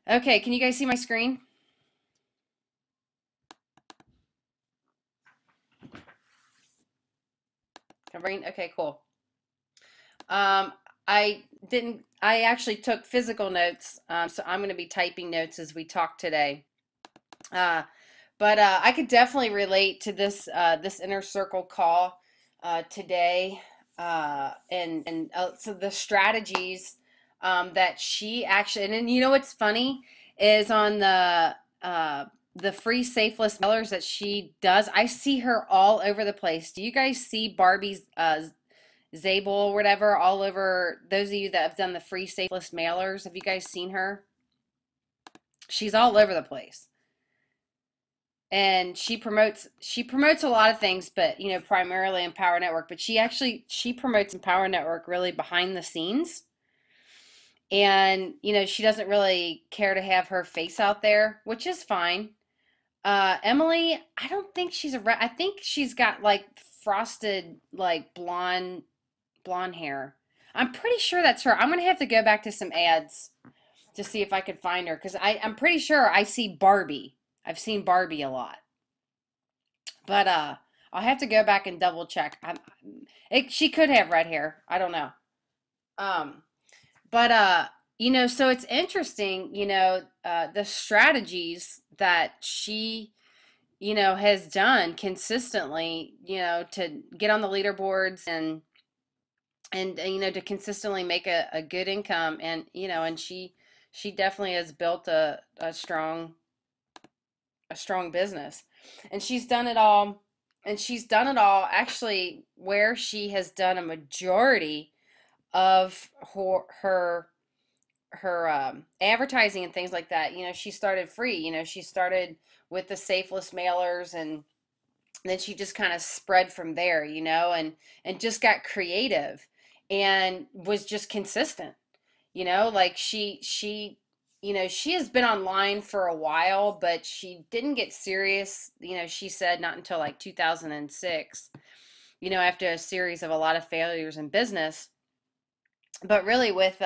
Okay, can you guys see my screen? Covering? Okay, cool. Um, I actually took physical notes, so I'm going to be typing notes as we talk today. Uh, but I could definitely relate to this inner circle call today, and so the strategies that she actually and then you know what's funny is on uh, the free safe list mailers that she does. I see her all over the place. Do you guys see Barbie's Zabel or whatever all over? Those of you that have done the free safe list mailers, have you guys seen her? She's all over the place, and she promotes a lot of things, but primarily Empower Network. But she promotes Empower Network really behind the scenes, and she doesn't really care to have her face out there, which is fine. Emily, I don't think I think she's got like frosted, like blonde hair. I'm pretty sure that's her. I'm gonna have to go back to some ads to see if I could find her, because I'm pretty sure I see Barbie. I've seen Barbie a lot. But I'll have to go back and double check. She could have red hair. I don't know. Um, but so it's interesting, the strategies that she, has done consistently, to get on the leaderboards and to consistently make a good income, and she definitely has built a strong business, and she's done it all actually, where she has done a majority of her advertising and things like that. She started free. She started with the safeless mailers, and then she just kind of spread from there, and just got creative and was just consistent. Like she has been online for a while, but she didn't get serious, she said, not until like 2006, after a series of a lot of failures in business. But really, with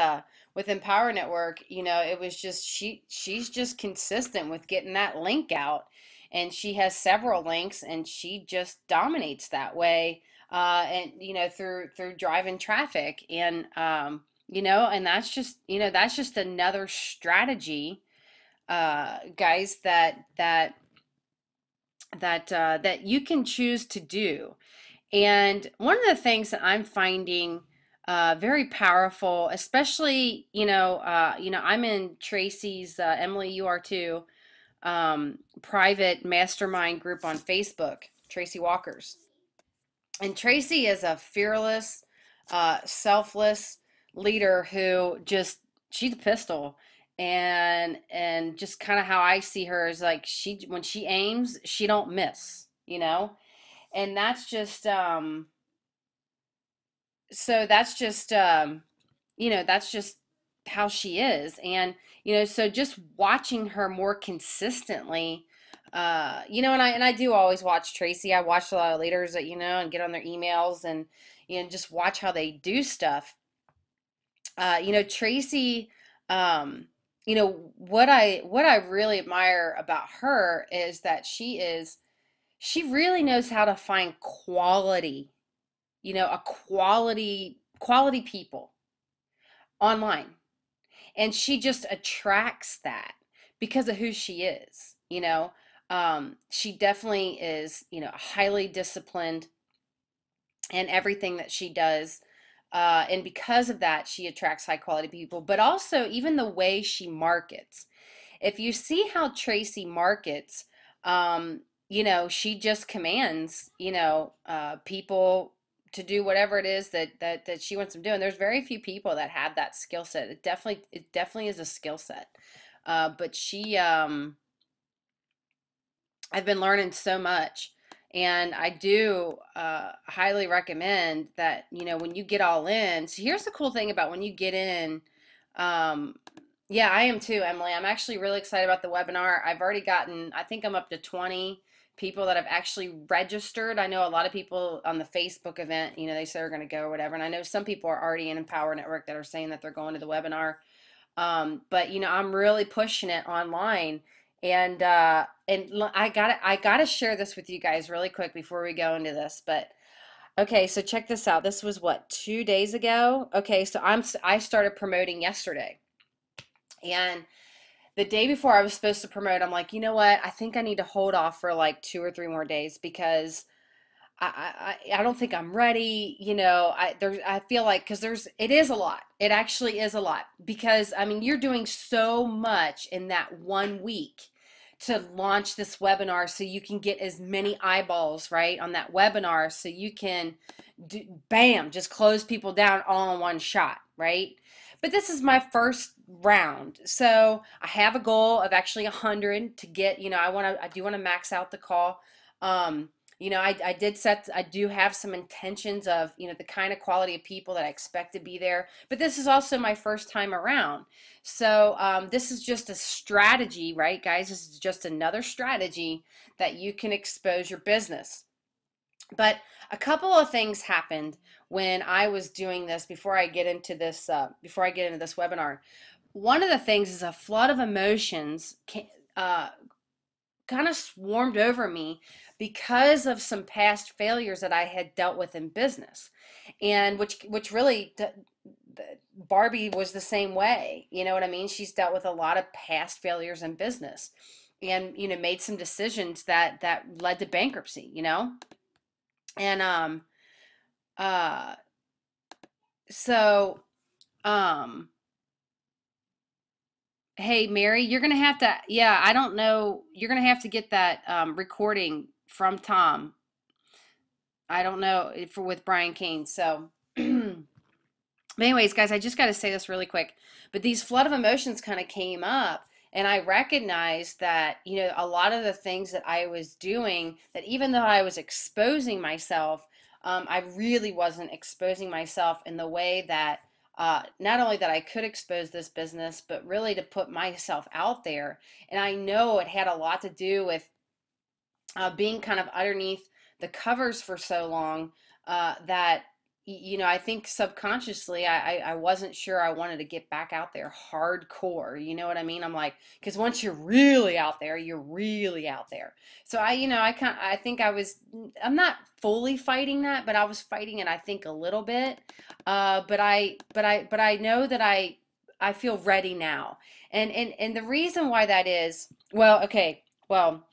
Empower Network, it was just she's just consistent with getting that link out, and she has several links, and she just dominates that way, and through driving traffic, and that's just another strategy, guys, that you can choose to do. And one of the things that I'm finding very powerful, especially, I'm in Tracy's, Emily, you are too, private mastermind group on Facebook, Tracy Walker's. And Tracy is a fearless, selfless leader who just, she's a pistol. And just kind of how I see her is like, when she aims, she don't miss. And that's just how she is. And so just watching her more consistently, and I do always watch Tracy. I watch a lot of leaders that and get on their emails, and just watch how they do stuff. Tracy, what I really admire about her is that she really knows how to find quality, a quality people online. And she just attracts that because of who she is. She definitely is, highly disciplined in everything that she does. And because of that, she attracts high quality people, but also even the way she markets. If you see how Tracy markets, she just commands, people to do whatever it is that she wants them to do. And there's very few people that have that skill set. It definitely is a skill set. But I've been learning so much, and I do highly recommend that, when you get all in. So here's the cool thing about when you get in. Um, yeah, I am too, Emily. I'm actually really excited about the webinar. I've already gotten, I think I'm up to 20 people that have actually registered. I know a lot of people on the Facebook event, they say they're going to go or whatever. And I know some people are already in Empower Network that are saying that they're going to the webinar. But I'm really pushing it online. And I gotta share this with you guys really quick before we go into this. But okay, so check this out. This was what, 2 days ago? Okay, so I started promoting yesterday. And the day before I was supposed to promote, I'm like, you know what? I think I need to hold off for like 2 or 3 more days because I don't think I'm ready. I feel like because it is a lot. It actually is a lot because I mean you're doing so much in that 1 week to launch this webinar so you can get as many eyeballs right on that webinar so you can do, bam, just close people down all in one shot, right? But this is my first round. So I have a goal of actually 100 to get, I do want to max out the call. I do have some intentions of, the kind of quality of people that I expect to be there. But this is also my first time around. So this is just a strategy, right, guys? This is just another strategy that you can expose your business. But a couple of things happened when I was doing this before I get into this webinar. One of the things is a flood of emotions kind of swarmed over me because of some past failures that I had dealt with in business, and which really Barbie was the same way. You know what I mean? She's dealt with a lot of past failures in business, and made some decisions that led to bankruptcy. And uh so um hey Mary, you're gonna have to, yeah, I don't know, you're gonna have to get that recording from Tom. I don't know if with Brian Kane. So but anyways, guys, I just got to say this really quick. But these flood of emotions kind of came up, and I recognized that, a lot of the things that I was doing, that even though I was exposing myself, I really wasn't exposing myself in the way that not only that I could expose this business, but really to put myself out there. And I know it had a lot to do with being kind of underneath the covers for so long that I think subconsciously I wasn't sure I wanted to get back out there hardcore. You know what I mean? I'm like, because once you're really out there, you're really out there. So I think I'm not fully fighting that, but I was fighting it, I think, a little bit. But I know that I feel ready now. And the reason why that is, well, okay, well,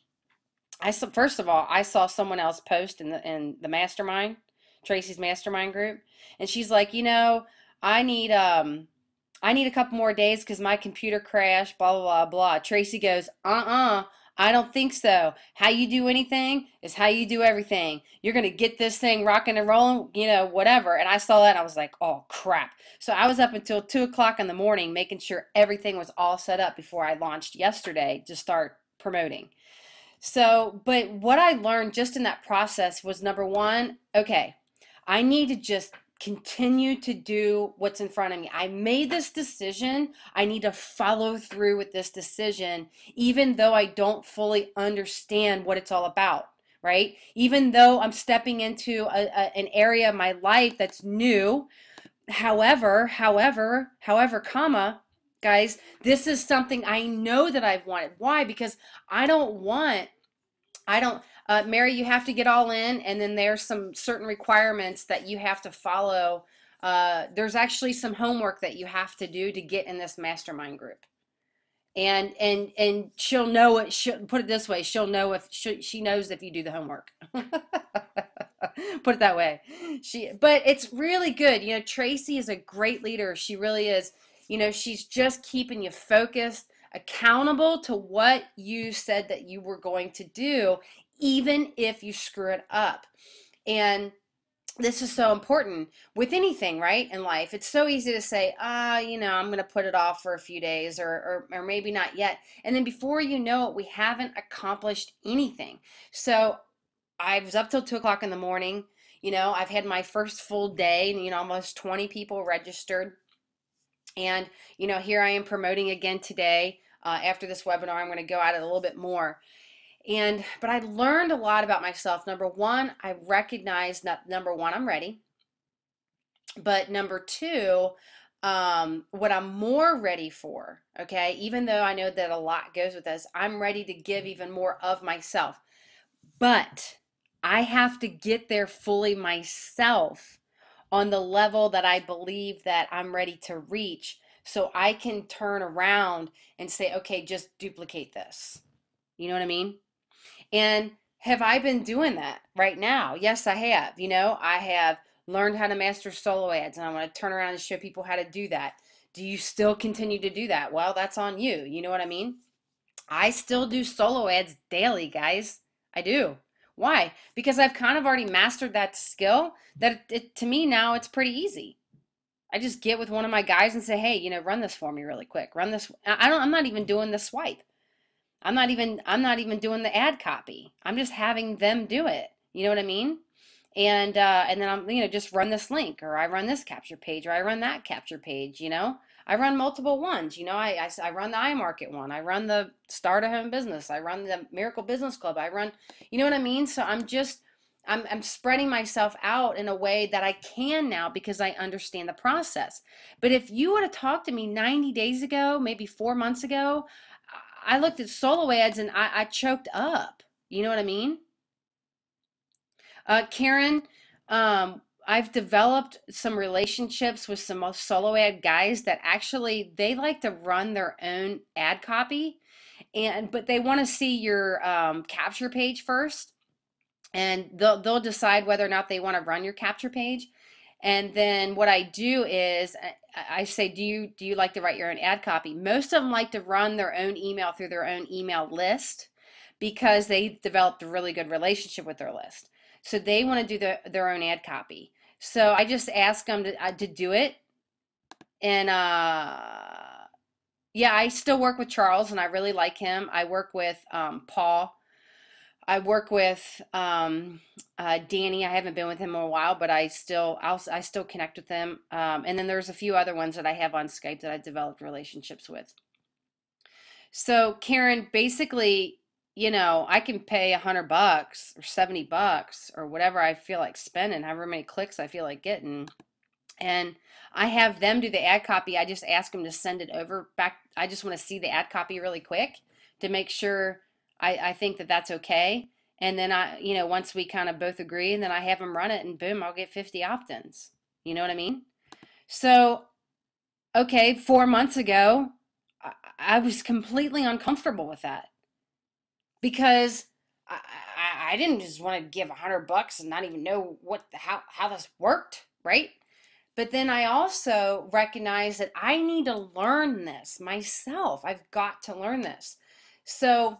first of all, I saw someone else post in the mastermind, Tracy's mastermind group, and she's like, I need I need a couple more days because my computer crashed, blah blah blah blah. Tracy goes, I don't think so. How you do anything is how you do everything. You're gonna get this thing rocking and rolling, whatever. And I saw that and I was like, oh crap. So I was up until 2 o'clock in the morning making sure everything was all set up before I launched yesterday to start promoting. So, but what I learned just in that process was, number one, okay, I need to just continue to do what's in front of me. I made this decision. I need to follow through with this decision, even though I don't fully understand what it's all about, right? Even though I'm stepping into an area of my life that's new. However, comma, guys, this is something I know that I've wanted. Why? Because I don't want I don't, Mary, you have to get all in, and then there's some certain requirements that you have to follow. There's actually some homework that you have to do to get in this mastermind group. And she'll know it. She'll put it this way. She'll know if she knows if you do the homework. Put it that way. But it's really good. Tracy is a great leader. She really is. She's just keeping you focused, accountable to what you said that you were going to do, even if you screw it up. And this is so important with anything, right, in life. It's so easy to say, I'm going to put it off for a few days or maybe not yet. And then before you know it, we haven't accomplished anything. So I was up till 2 o'clock in the morning. I've had my first full day, and, almost 20 people registered. And, here I am promoting again today. After this webinar, I'm going to go at it a little bit more. But I learned a lot about myself. Number one, I recognized that, number one, I'm ready. But number two, What I'm more ready for, okay, even though I know that a lot goes with this, I'm ready to give even more of myself. But I have to get there fully myself on the level that I believe that I'm ready to reach so I can turn around and say, okay, just duplicate this. You know what I mean? And have I been doing that right now? Yes, I have. I have learned how to master solo ads, and I want to turn around and show people how to do that. Do you still continue to do that? Well, that's on you. You know what I mean? I still do solo ads daily, guys. I do. Why? Because I've kind of already mastered that skill that to me now it's pretty easy. I just get with one of my guys and say, "Hey, run this for me really quick. Run this. I'm not even doing the swipe. I'm not even doing the ad copy. I'm just having them do it. You know what I mean? And then I'm just run this link, or I run this capture page, or I run that capture page. I run multiple ones. I run the iMarket one. I run the Start a Home Business. I run the Miracle Business Club. I run, you know what I mean? So I'm spreading myself out in a way that I can now because I understand the process. But if you would have talked to me 90 days ago, maybe 4 months ago, I looked at solo ads and I choked up. You know what I mean? Karen, I've developed some relationships with some solo ad guys that actually they like to run their own ad copy, but they want to see your capture page first, and they'll decide whether or not they want to run your capture page. And then what I do is I say, do you like to write your own ad copy? Most of them like to run their own email through their own email list because they developed a really good relationship with their list. So they want to do their own ad copy. So I just ask them to do it. And yeah, I still work with Charles and I really like him. I work with Paul. I work with Danny. I haven't been with him in a while, but I still connect with them. And then there's a few other ones that I have on Skype that I've developed relationships with. So Karen, basically, I can pay $100 or $70 or whatever I feel like spending, however many clicks I feel like getting, and I have them do the ad copy. I just ask them to send it over back. I just want to see the ad copy really quick to make sure I think that that's okay. And then once we kind of both agree, and then I have them run it, and boom, I'll get 50 opt-ins. You know what I mean? So, okay, 4 months ago, I was completely uncomfortable with that because I didn't just want to give $100 and not even know how this worked, right? But then I also recognize that I need to learn this myself. I've got to learn this. So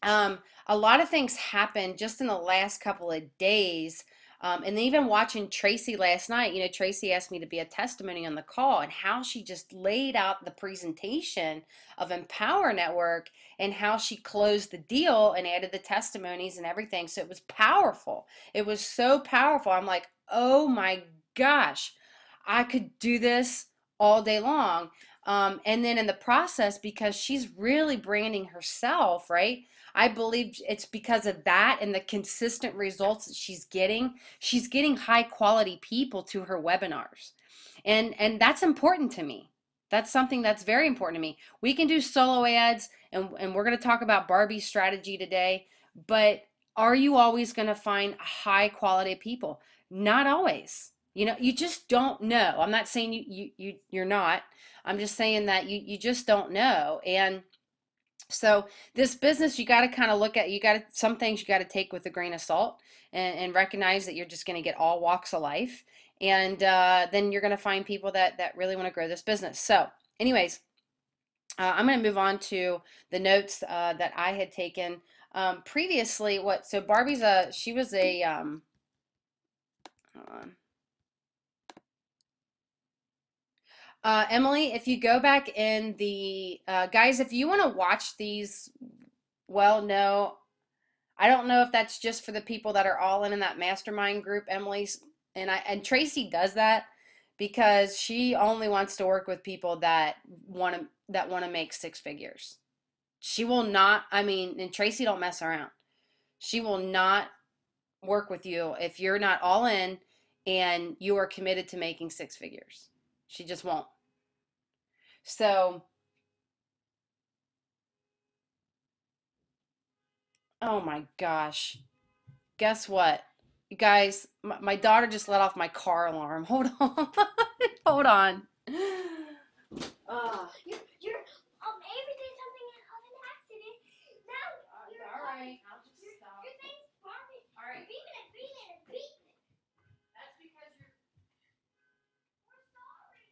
a lot of things happened just in the last couple of days. And even watching Tracy last night, Tracy asked me to be a testimony on the call and how she just laid out the presentation of Empower Network and how she closed the deal and added the testimonies and everything. So it was powerful. It was so powerful. I'm like, oh my gosh, I could do this all day long. And then in the process, because she's really branding herself, right? I believe it's because of that and the consistent results that she's getting high quality people to her webinars. And that's important to me. That's something that's very important to me. We can do solo ads and we're going to talk about Barbie's strategy today, but are you always going to find high quality people? Not always. You just don't know. I'm not saying you're not. I'm just saying that you just don't know. And so this business, you got to kind of look at, some things you got to take with a grain of salt and recognize that you're just going to get all walks of life. And then you're going to find people that really want to grow this business. So anyways, I'm going to move on to the notes that I had taken previously. So Barbie's she was a, hold on. Emily, if you go back in the, guys, if you want to watch these, well, no, I don't know if that's just for the people that are all in that mastermind group, Emily's, and Tracy does that because she only wants to work with people that want to make six figures. She will not, and Tracy don't mess around. She will not work with you if you're not all in and you are committed to making six figures. She just won't. So, oh my gosh. Guess what? You guys, my daughter just let off my car alarm. Hold on. Hold on. Uh, Every day something of an accident. Now all right. I'll just stop. your thing's Barbie. All right. Beeping. That's because you're. We're sorry.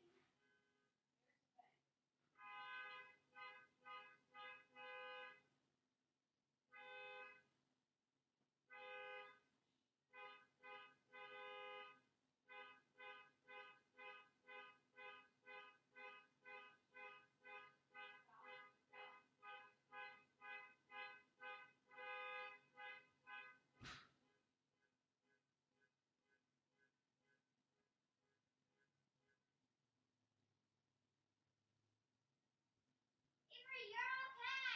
Avery, you're okay.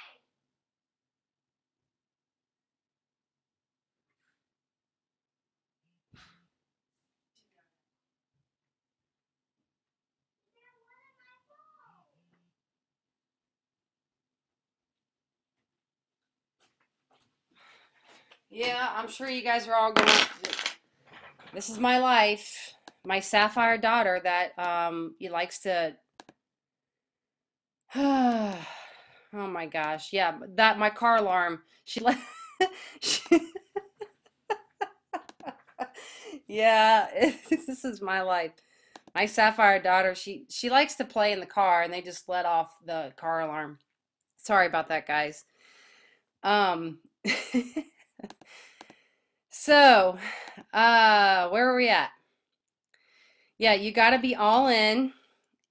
They're one of my balls. Yeah, I'm sure you guys are all going. This is my life. My sapphire daughter that he likes to. Oh my gosh. Yeah, that my car alarm. She like. she, yeah, this is my life. My sapphire daughter, she likes to play in the car and they just let off the car alarm. Sorry about that, guys. Um so where are we at? Yeah, you got to be all in,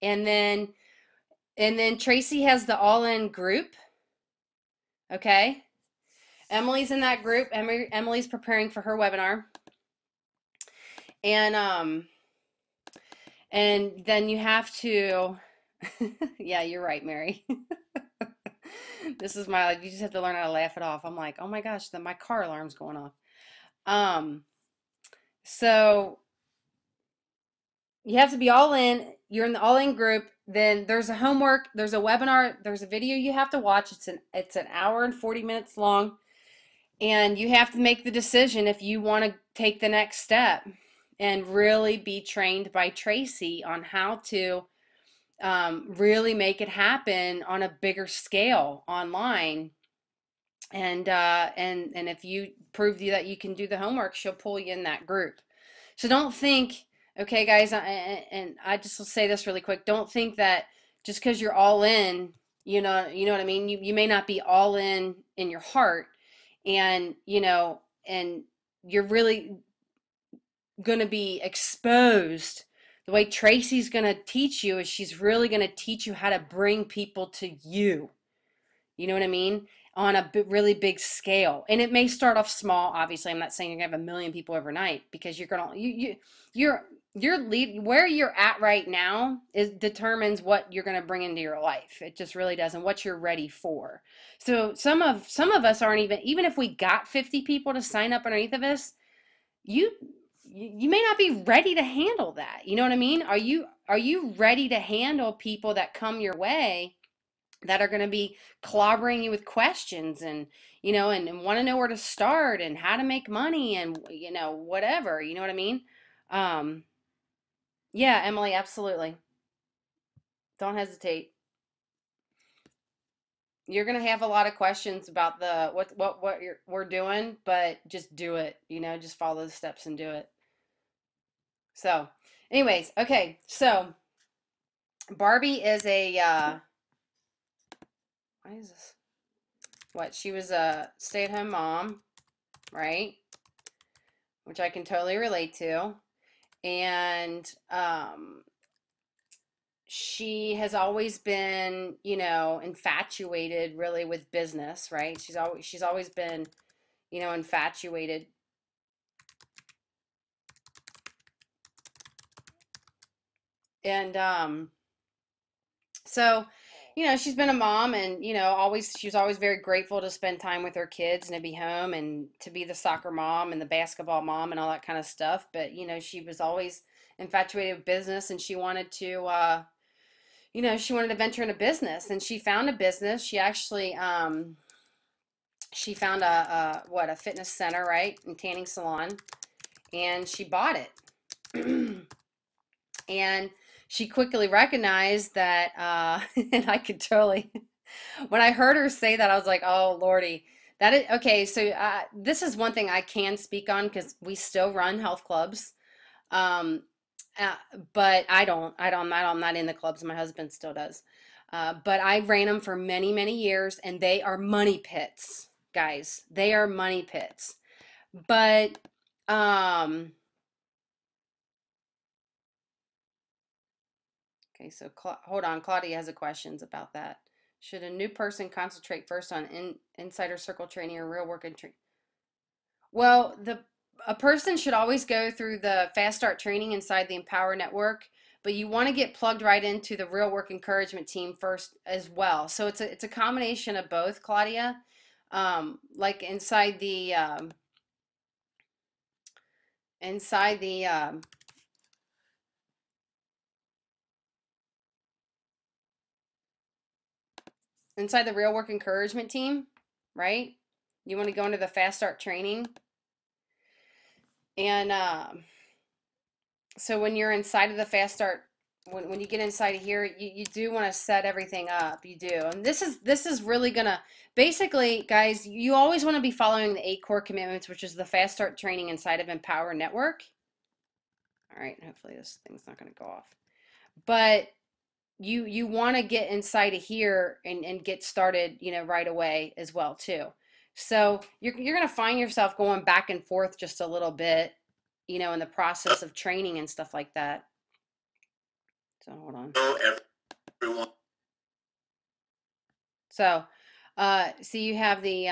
and then Tracy has the all in group, okay? Emily's in that group. Emily's preparing for her webinar. And then you have to yeah, you're right, Mary. This is my life. You just have to learn how to laugh it off. I'm like, oh my gosh, my car alarm's going off. Um, so you have to be all in. You're in the all in group. Then there's a homework, there's a webinar, there's a video you have to watch. It's an hour and 40 minutes long. And you have to make the decision if you want to take the next step and really be trained by Tracy on how to really make it happen on a bigger scale online. And if you prove that you can do the homework, she'll pull you in that group. So don't think, okay, guys, and I just will say this really quick. Don't think that just because you're all in, you know what I mean. You may not be all in your heart, and and you're really going to be exposed. The way Tracy's going to teach you is she's really going to teach you how to bring people to you. You know what I mean? On a really big scale. And it may start off small. Obviously, I'm not saying you're going to have 1 million people overnight, because you're going to, your lead, where you're at right now determines what you're going to bring into your life. It just really does, and what you're ready for. So some of us aren't even if we got 50 people to sign up underneath of us, you you may not be ready to handle that. You know what I mean? Are you ready to handle people that come your way that are going to be clobbering you with questions, and want to know where to start and how to make money, and whatever, you know what I mean? um yeah, Emily, absolutely. Don't hesitate. You're going to have a lot of questions about the we're doing, but just do it, just follow the steps and do it. So anyways, okay, so Barbie is a why is this what she was a stay-at-home mom, right? Which I can totally relate to. And she has always been, infatuated really with business, right? She's always been, infatuated. And so, she's been a mom, and always she was always very grateful to spend time with her kids and to be home and to be the soccer mom and the basketball mom and all that kind of stuff. But she was always infatuated with business, and she wanted to, she wanted to venture into business, and she found a business. She actually, she found a fitness center, right, and tanning salon, and she bought it. And she quickly recognized that, and I could totally, when I heard her say that, I was like, oh, Lordy. That is okay. So this is one thing I can speak on because we still run health clubs. Um, uh, but I'm not in the clubs. My husband still does. But I ran them for many, many years, and they are money pits, guys. They are money pits. But, um, okay, so hold on. Claudia has a questions about that. Should a new person concentrate first on insider circle training or real work and training? Well, the a person should always go through the fast start training inside the Empower Network, but you want to get plugged right into the real work encouragement team first as well. So it's a combination of both, Claudia. Like inside the inside the real work encouragement team, right? You want to go into the fast start training, and so when you're inside of the fast start, when you get inside of here, you do want to set everything up. You do. And this is really gonna basically, guys, you always want to be following the 8 core commitments, which is the fast start training inside of Empower Network. All right, hopefully this thing's not gonna go off. But you want to get inside of here and get started, right away as well too. So you're gonna find yourself going back and forth just a little bit, in the process of training and stuff like that. So hold on. Everyone. So, you have the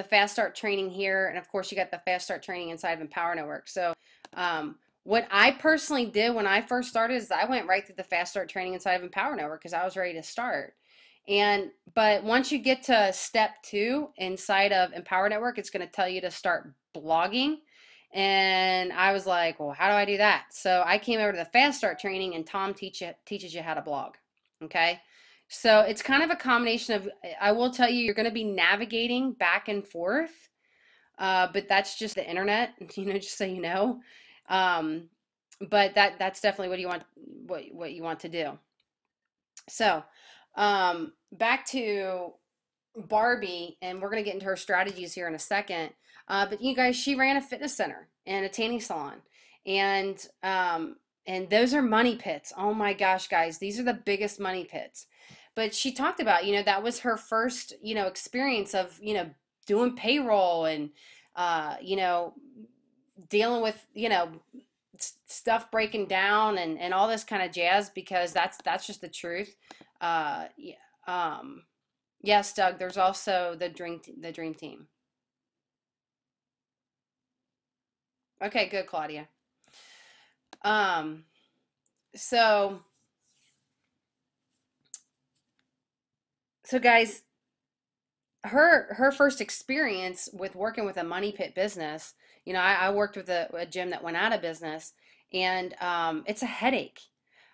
fast start training here, and of course you got the fast start training inside of Empower Network. So, what I personally did when I first started is I went right through the fast start training inside of Empower Network because I was ready to start. But once you get to step 2 inside of Empower Network, it's going to tell you to start blogging. And I was like, well, how do I do that? So I came over to the fast start training, and Tom teaches you how to blog. Okay. So it's kind of a combination of, I will tell you, you're going to be navigating back and forth, but that's just the internet, just so you know. But that's definitely what you want to do. So, back to Barbie, and we're going to get into her strategies here in a second. But you guys, she ran a fitness center and a tanning salon, and those are money pits. Oh my gosh, guys, these are the biggest money pits. But she talked about, that was her first, experience of, doing payroll and, dealing with, stuff breaking down and all this kind of jazz, because that's just the truth. Yeah, yes, Doug, there's also the dream team. Okay, good, Claudia. Um, so guys, her first experience with working with a money pit business, I worked with a gym that went out of business, and it's a headache.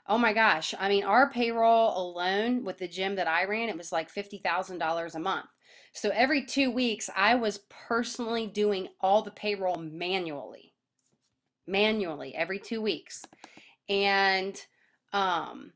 Oh my gosh. I mean, our payroll alone with the gym that I ran, it was like $50,000 a month. So every 2 weeks, I was personally doing all the payroll manually every 2 weeks. And um,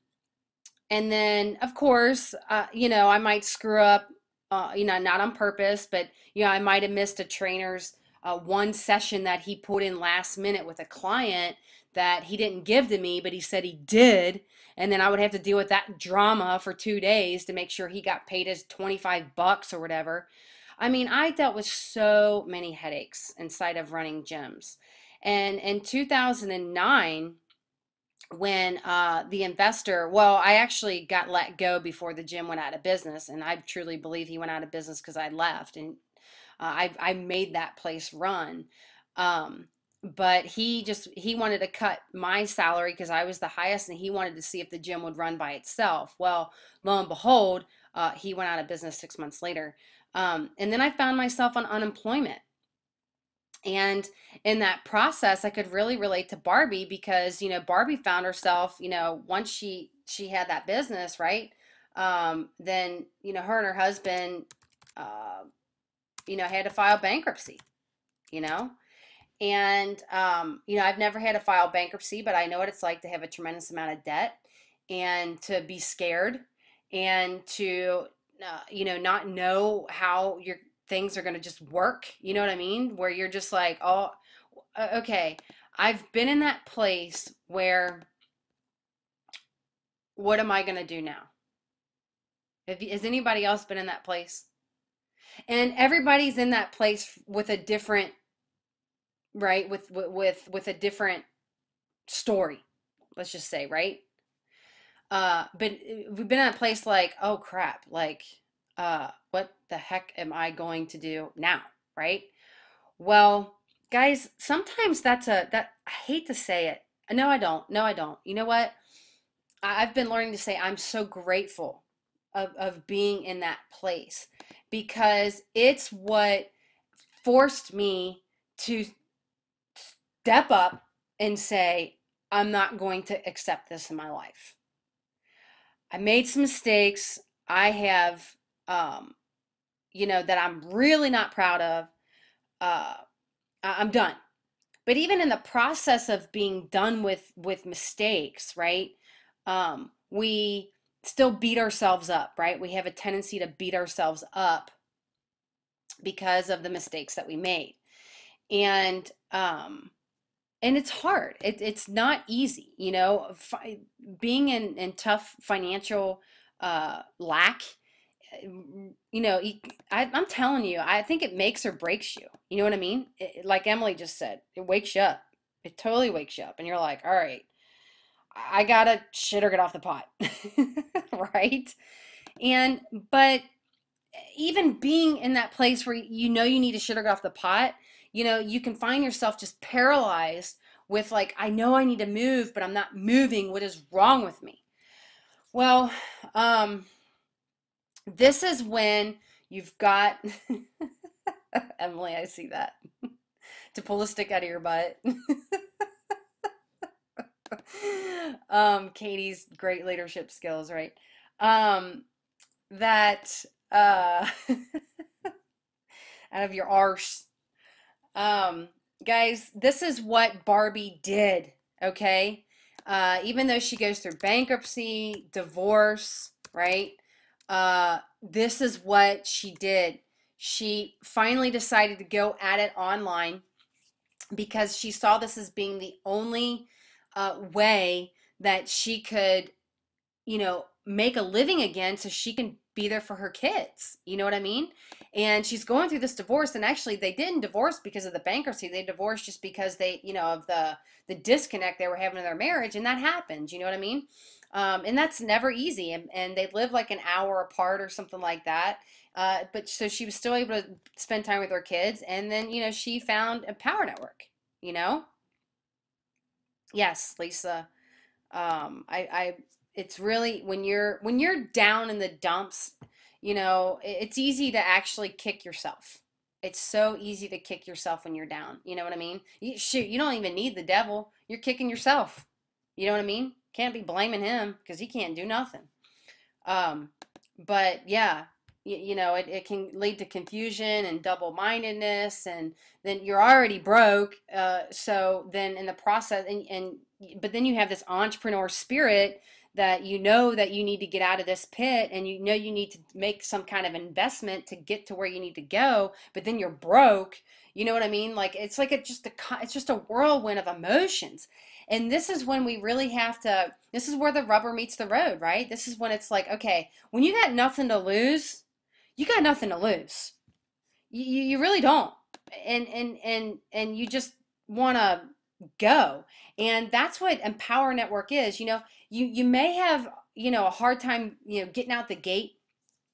and then, of course, I might screw up, not on purpose, but, I might have missed a trainer's one session that he put in last minute with a client that he didn't give to me, but he said he did. And then I would have to deal with that drama for 2 days to make sure he got paid his 25 bucks or whatever. I mean, I dealt with so many headaches inside of running gyms. And in 2009, when the investor, well, I actually got let go before the gym went out of business, and I truly believe he went out of business because I left, and I made that place run. But he wanted to cut my salary because I was the highest, and he wanted to see if the gym would run by itself. Well, lo and behold, he went out of business 6 months later. And then I found myself on unemployment. And in that process, I could really relate to Barbie because, Barbie found herself, once she had that business, right? Then, her and her husband, uh, had to file bankruptcy, you know? And, I've never had to file bankruptcy, but I know what it's like to have a tremendous amount of debt and to be scared and to, not know how your things are going to just work. You know what I mean? Where you're just like, oh, okay, I've been in that place where what am I going to do now? Has anybody else been in that place? And everybody's in that place with a different, right? With a different story, let's just say, right? But we've been in a place like, oh crap, like, what the heck am I going to do now, right? Well, guys, sometimes that I hate to say it. No, I don't. No, I don't. You know what? I've been learning to say I'm so grateful of being in that place because it's what forced me to step up and say, I'm not going to accept this in my life. I made some mistakes. I have, um, that I'm really not proud of. Uh, I'm done. But even in the process of being done with mistakes, right? We still beat ourselves up, right? We have a tendency to beat ourselves up because of the mistakes that we made. And and it's hard. It's not easy, being in tough financial lack. I'm telling you, I think it makes or breaks you. You know what I mean? Like Emily just said, it wakes you up. It totally wakes you up, and you're like, all right, I gotta shit or get off the pot, right? And but even being in that place where you need to shit or get off the pot, you can find yourself just paralyzed with like, I know I need to move, but I'm not moving. What is wrong with me? Well, this is when you've got Emily, I see that. To pull a stick out of your butt. Katie's great leadership skills, right? That out of your arse. Um, Guys, this is what Barbie did, okay? Even though she goes through bankruptcy, divorce, right? This is what she did. She finally decided to go at it online because she saw this as being the only way that she could, make a living again so she can be there for her kids. You know what I mean? And she's going through this divorce, and actually they didn't divorce because of the bankruptcy. They divorced just because they, of the disconnect they were having in their marriage, and that happens. You know what I mean? And that's never easy. And they live like an hour apart or something like that. But so she was still able to spend time with her kids, and then she found a power network. You know? Yes, Lisa. I it's really when you're down in the dumps, it's easy to actually kick yourself. It's so easy to kick yourself when you're down. You know what I mean? Shoot, you don't even need the devil. You're kicking yourself. You know what I mean? Can't be blaming him because he can't do nothing. Um, but yeah, it can lead to confusion and double-mindedness, and then you're already broke. So then in the process, but then you have this entrepreneur spirit that that you need to get out of this pit, and you need to make some kind of investment to get to where you need to go, but then you're broke. You know what I mean? Like it's just a whirlwind of emotions. And this is when we really have to, this is where the rubber meets the road, right? This is when it's like, okay, when you got nothing to lose, you got nothing to lose. You really don't. And you just want to go. And that's what Empower Network is. You may have, a hard time, getting out the gate.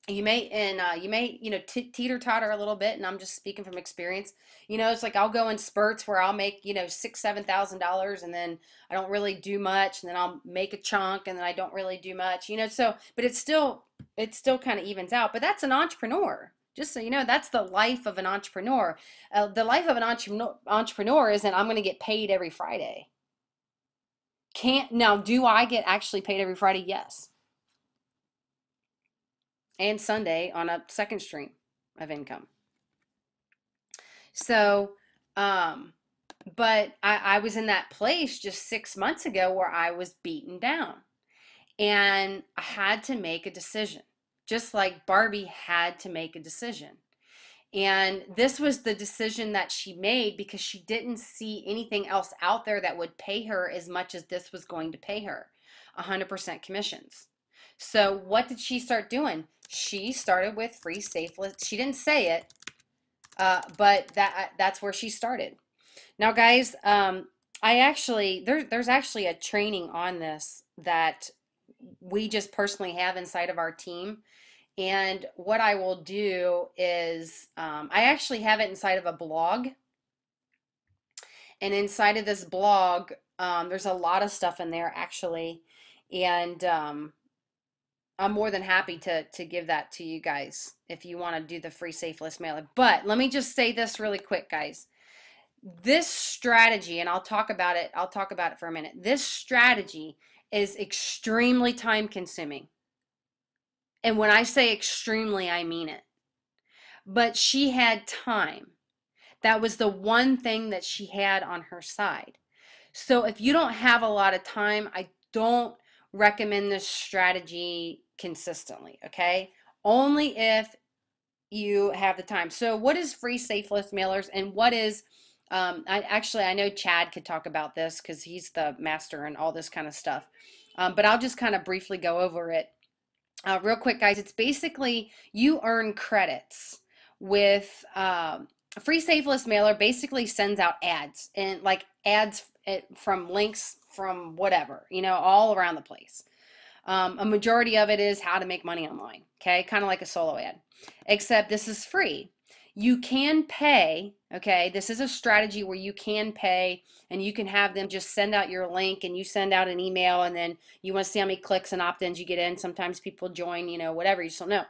You may teeter totter a little bit, and I'm just speaking from experience. It's like I'll go in spurts where I'll make $6,000-7,000, and then I don't really do much, and then I'll make a chunk, and then I don't really do much. So but it's still kind of evens out. But that's an entrepreneur. Just so you know, that's the life of an entrepreneur. The life of an entrepreneur isn't I'm going to get paid every Friday. Can't now, do I get actually paid every Friday? Yes. And Sunday on a second stream of income. So, um, but I was in that place just 6 months ago where I was beaten down and I had to make a decision, just like Barbie had to make a decision. And this was the decision that she made because she didn't see anything else out there that would pay her as much as this was going to pay her 100% commissions. So, what did she start doing? She started with free safe list. She didn't say it, but that's where she started. Now, guys, I actually there's actually a training on this that we just personally have inside of our team. And what I will do is I actually have it inside of a blog. And inside of this blog, there's a lot of stuff in there actually. And I'm more than happy to give that to you guys if you want to do the free safe list mailer. But let me just say this really quick, guys. This strategy, and I'll talk about it for a minute. This strategy is extremely time consuming. And when I say extremely, I mean it. But she had time. That was the one thing that she had on her side. So if you don't have a lot of time, I don't recommend this strategy consistently, okay? Only if you have the time. So what is free safe list mailers and what is I know Chad could talk about this because he's the master and all this kind of stuff. But I'll just kind of briefly go over it. Real quick, guys, it's basically you earn credits with a free safe list mailer basically sends out ads and like ads from links from whatever, all around the place. A majority of it is how to make money online, okay? Kind of like a solo ad, except this is free. You can pay, okay? This is a strategy where you can pay and you can have them just send out your link and you send out an email and then you want to see how many clicks and opt-ins you get in. Sometimes people join, whatever, you just don't know.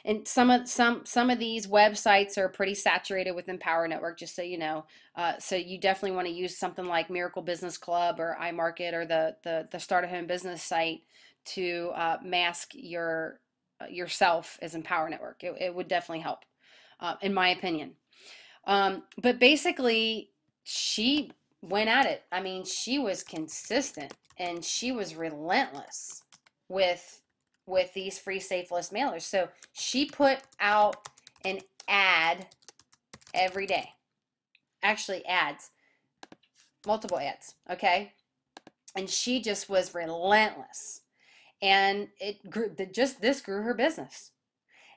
And some of these websites are pretty saturated with Empower Network, just so you know. So you definitely want to use something like Miracle Business Club or iMarket or the Start a Home Business site to mask yourself as Empower Network. It would definitely help, in my opinion. But basically, she went at it. I mean, she was consistent and she was relentless with these free safe list mailers. So she put out an ad every day. Actually, ads, multiple ads, okay? And she just was relentless. And it grew, this grew her business.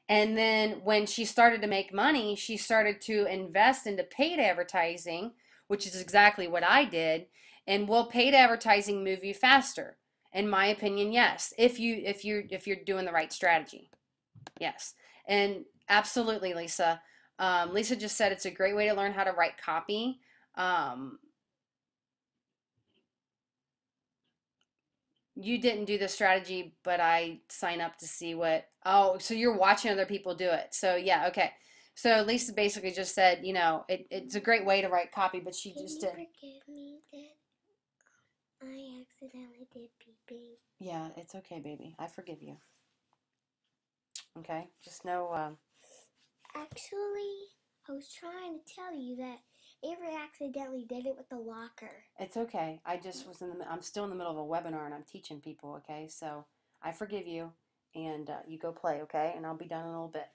And then when she started to make money, she started to invest into paid advertising, which is exactly what I did. And will paid advertising move you faster? In my opinion, yes. If you're doing the right strategy, yes. And absolutely, Lisa. Lisa just said it's a great way to learn how to write copy. You didn't do the strategy, but I sign up to see what. Oh, so you're watching other people do it. So yeah, okay. So Lisa basically just said, it's a great way to write copy, but she just did. Forgive me that I accidentally did pee-pee. Yeah, it's okay, baby. I forgive you. Okay, just know. Actually, I was trying to tell you that Avery accidentally did it with the locker. It's okay. I just was I'm still in the middle of a webinar and I'm teaching people, okay? So I forgive you and you go play, okay? And I'll be done in a little bit.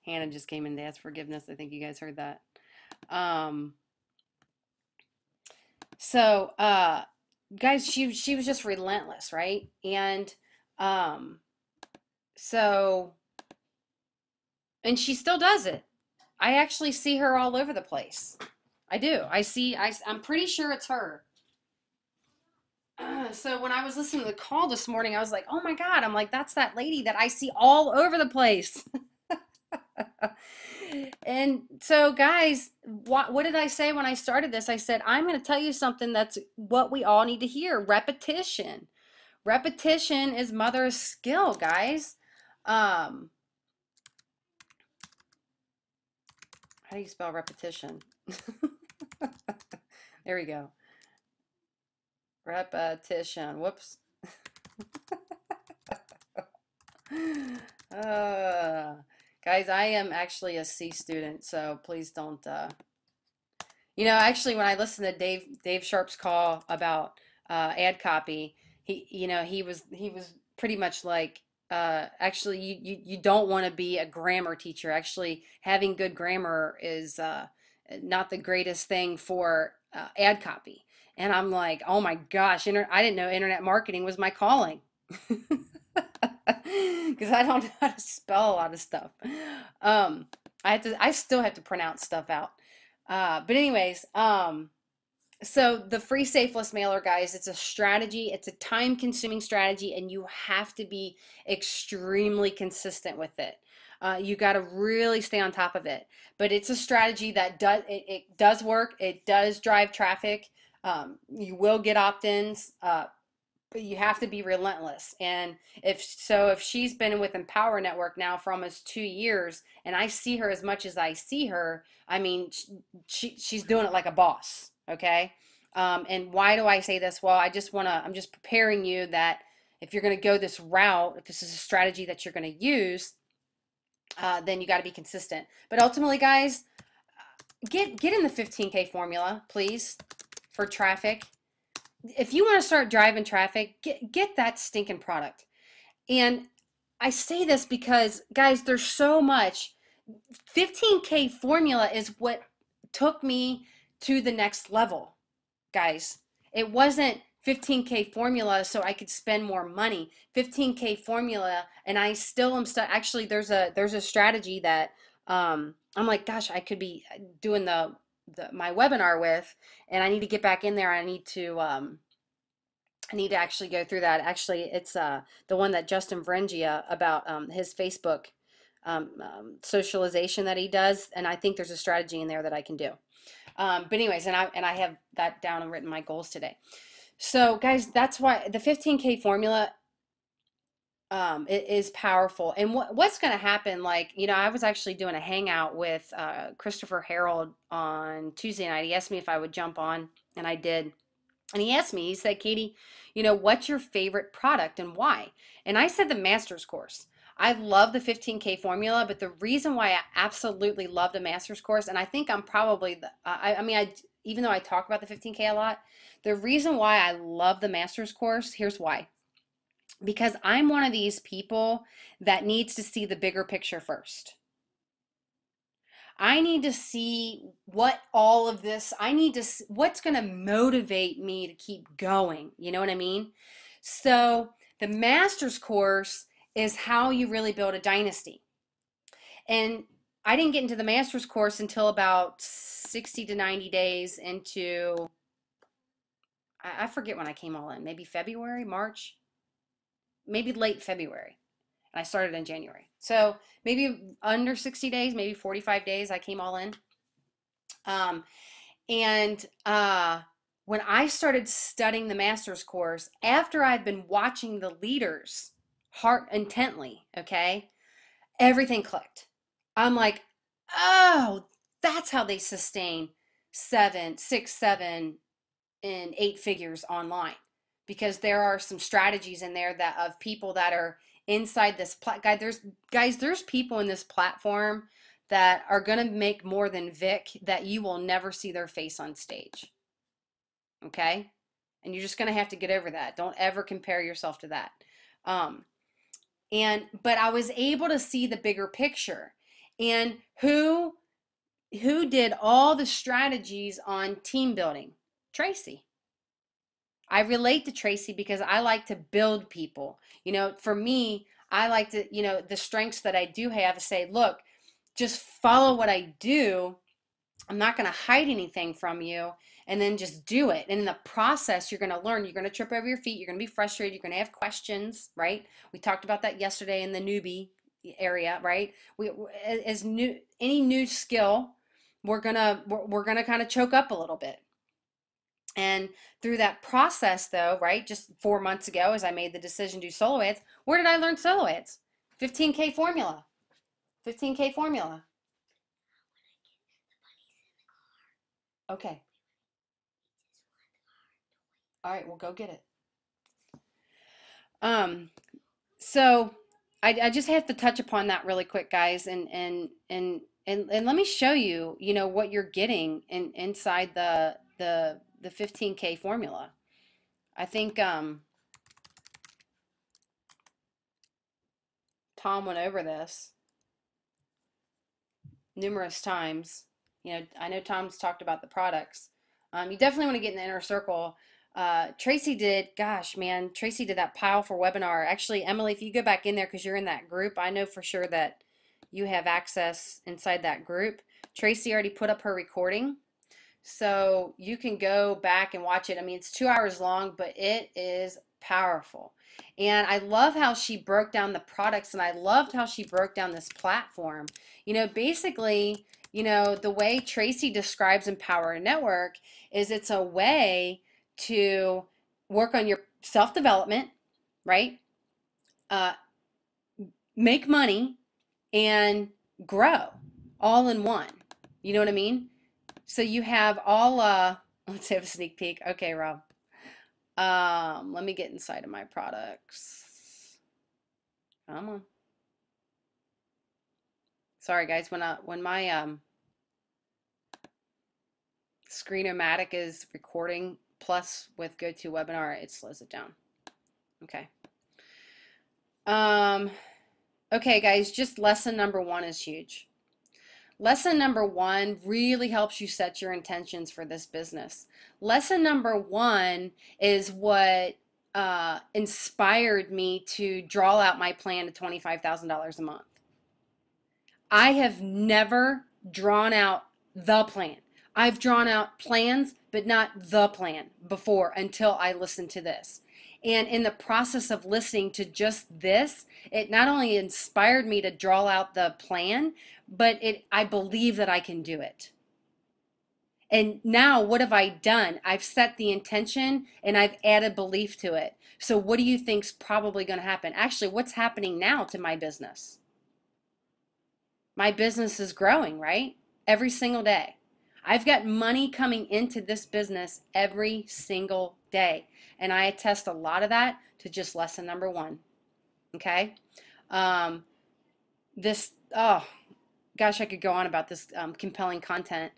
Hannah just came in to ask forgiveness. I think you guys heard that. So, guys, she was just relentless, right? And so, and she still does it. I actually see her all over the place. I do. I'm pretty sure it's her. So when I was listening to the call this morning, I was like, oh my God. I'm like, that's that lady that I see all over the place. And so, guys, what did I say when I started this? I said, I'm going to tell you something that's what we all need to hear. Repetition. Repetition is mother of skill, guys. Um, how do you spell repetition? There we go. Repetition. Whoops. Uh, guys, I am actually a C student, so please don't. Actually, when I listened to Dave Sharp's call about ad copy, he was pretty much like, actually, you don't want to be a grammar teacher. Actually, having good grammar is not the greatest thing for ad copy. And I'm like, oh my gosh, I didn't know internet marketing was my calling. Because I don't know how to spell a lot of stuff. Um, I still have to pronounce stuff out. But anyways, so the free safe list mailer, guys, it's a strategy. It's a time-consuming strategy, and you have to be extremely consistent with it. You got to really stay on top of it. But it's a strategy that it does work. It does drive traffic. You will get opt-ins. But you have to be relentless. And if she's been with Empower Network now for almost 2 years, and I see her as much as I see her, I mean, she's doing it like a boss. Okay. And why do I say this? Well, I'm just preparing you that if you're going to go this route, if this is a strategy that you're going to use, then you got to be consistent. But ultimately, guys, get in the 15K formula, please, for traffic. If you want to start driving traffic, get that stinking product. And I say this because, guys, there's so much. 15K formula is what took me to the next level, guys. It wasn't 15K formula so I could spend more money. 15K formula, and I still am stuck. Actually, there's a strategy that I'm like, gosh, I could be doing my webinar with, and I need to get back in there. I need to actually go through that. Actually, it's the one that Justin Vrengia about his Facebook socialization that he does, and I think there's a strategy in there that I can do. But anyways, and I have that down and written my goals today. So guys, that's why the 15K formula it is powerful. And what's going to happen? Like, I was actually doing a hangout with Christopher Harold on Tuesday night. He asked me if I would jump on, and I did. And he asked me, he said, Katie, what's your favorite product and why? And I said the master's course. I love the 15K formula, but the reason why I absolutely love the master's course, and I think I'm probably even though I talk about the 15K a lot, the reason why I love the master's course, here's why. Because I'm one of these people that needs to see the bigger picture first. I need to see what all of this, what's going to motivate me to keep going. You know what I mean? So the master's course is how you really build a dynasty. And I didn't get into the master's course until about 60 to 90 days into, I forget when I came all in, maybe February, March, maybe late February. And I started in January. So maybe under 60 days, maybe 45 days, I came all in. And when I started studying the master's course, after I've been watching the leaders heart intently, okay, everything clicked. I'm like, oh, that's how they sustain 6, 7, and 8 figures online. Because there are some strategies in there that of people that are inside this there's people in this platform that are going to make more than Vic that you will never see their face on stage. Okay? And you're just going to have to get over that. Don't ever compare yourself to that. But I was able to see the bigger picture. And who did all the strategies on team building? Tracy. I relate to Tracy because I like to build people. For me, I like to, the strengths that I do have, say, look, just follow what I do. I'm not going to hide anything from you, and then just do it. And in the process, you're going to learn. You're going to trip over your feet. You're going to be frustrated. You're going to have questions, right? We talked about that yesterday in the newbie, area, right? We as new any new skill, we're gonna kind of choke up a little bit. And through that process, though, right, just 4 months ago, as I made the decision to do solo ads, where did I learn solo ads? 15K formula. 15K formula. Okay. All right, well, go get it. Um, so I just have to touch upon that really quick, guys, and let me show you, what you're getting inside the 15K formula. I think Tom went over this numerous times. I know Tom's talked about the products. You definitely want to get in the inner circle. Tracy did, gosh, man, Tracy did that pile for webinar. Actually, Emily, if you go back in there because you're in that group, I know for sure that you have access inside that group. Tracy already put up her recording, so you can go back and watch it. I mean, it's 2 hours long, but it is powerful. And I love how she broke down the products, and I loved how she broke down this platform. Basically, the way Tracy describes Empower Network is it's a way to work on your self-development, right? Uh, make money and grow all in one. You know what I mean? So you have all, let's have a sneak peek. Okay, Rob. Let me get inside of my products. Come on. Sorry guys, when my Screen-O-Matic is recording plus with GoToWebinar, it slows it down. Okay. Okay guys, just lesson number 1 is huge. Lesson number 1 really helps you set your intentions for this business. Lesson number 1 is what inspired me to draw out my plan to $25,000 a month. I have never drawn out the plan. I've drawn out plans, but not the plan before until I listened to this. And in the process of listening to just this, it not only inspired me to draw out the plan, but I believe that I can do it. And now what have I done? I've set the intention and I've added belief to it. So what do you think's probably going to happen? Actually, what's happening now to my business? My business is growing, right? Every single day. I've got money coming into this business every single day. And I attest a lot of that to just lesson number 1. Okay? Oh, gosh, I could go on about this compelling content.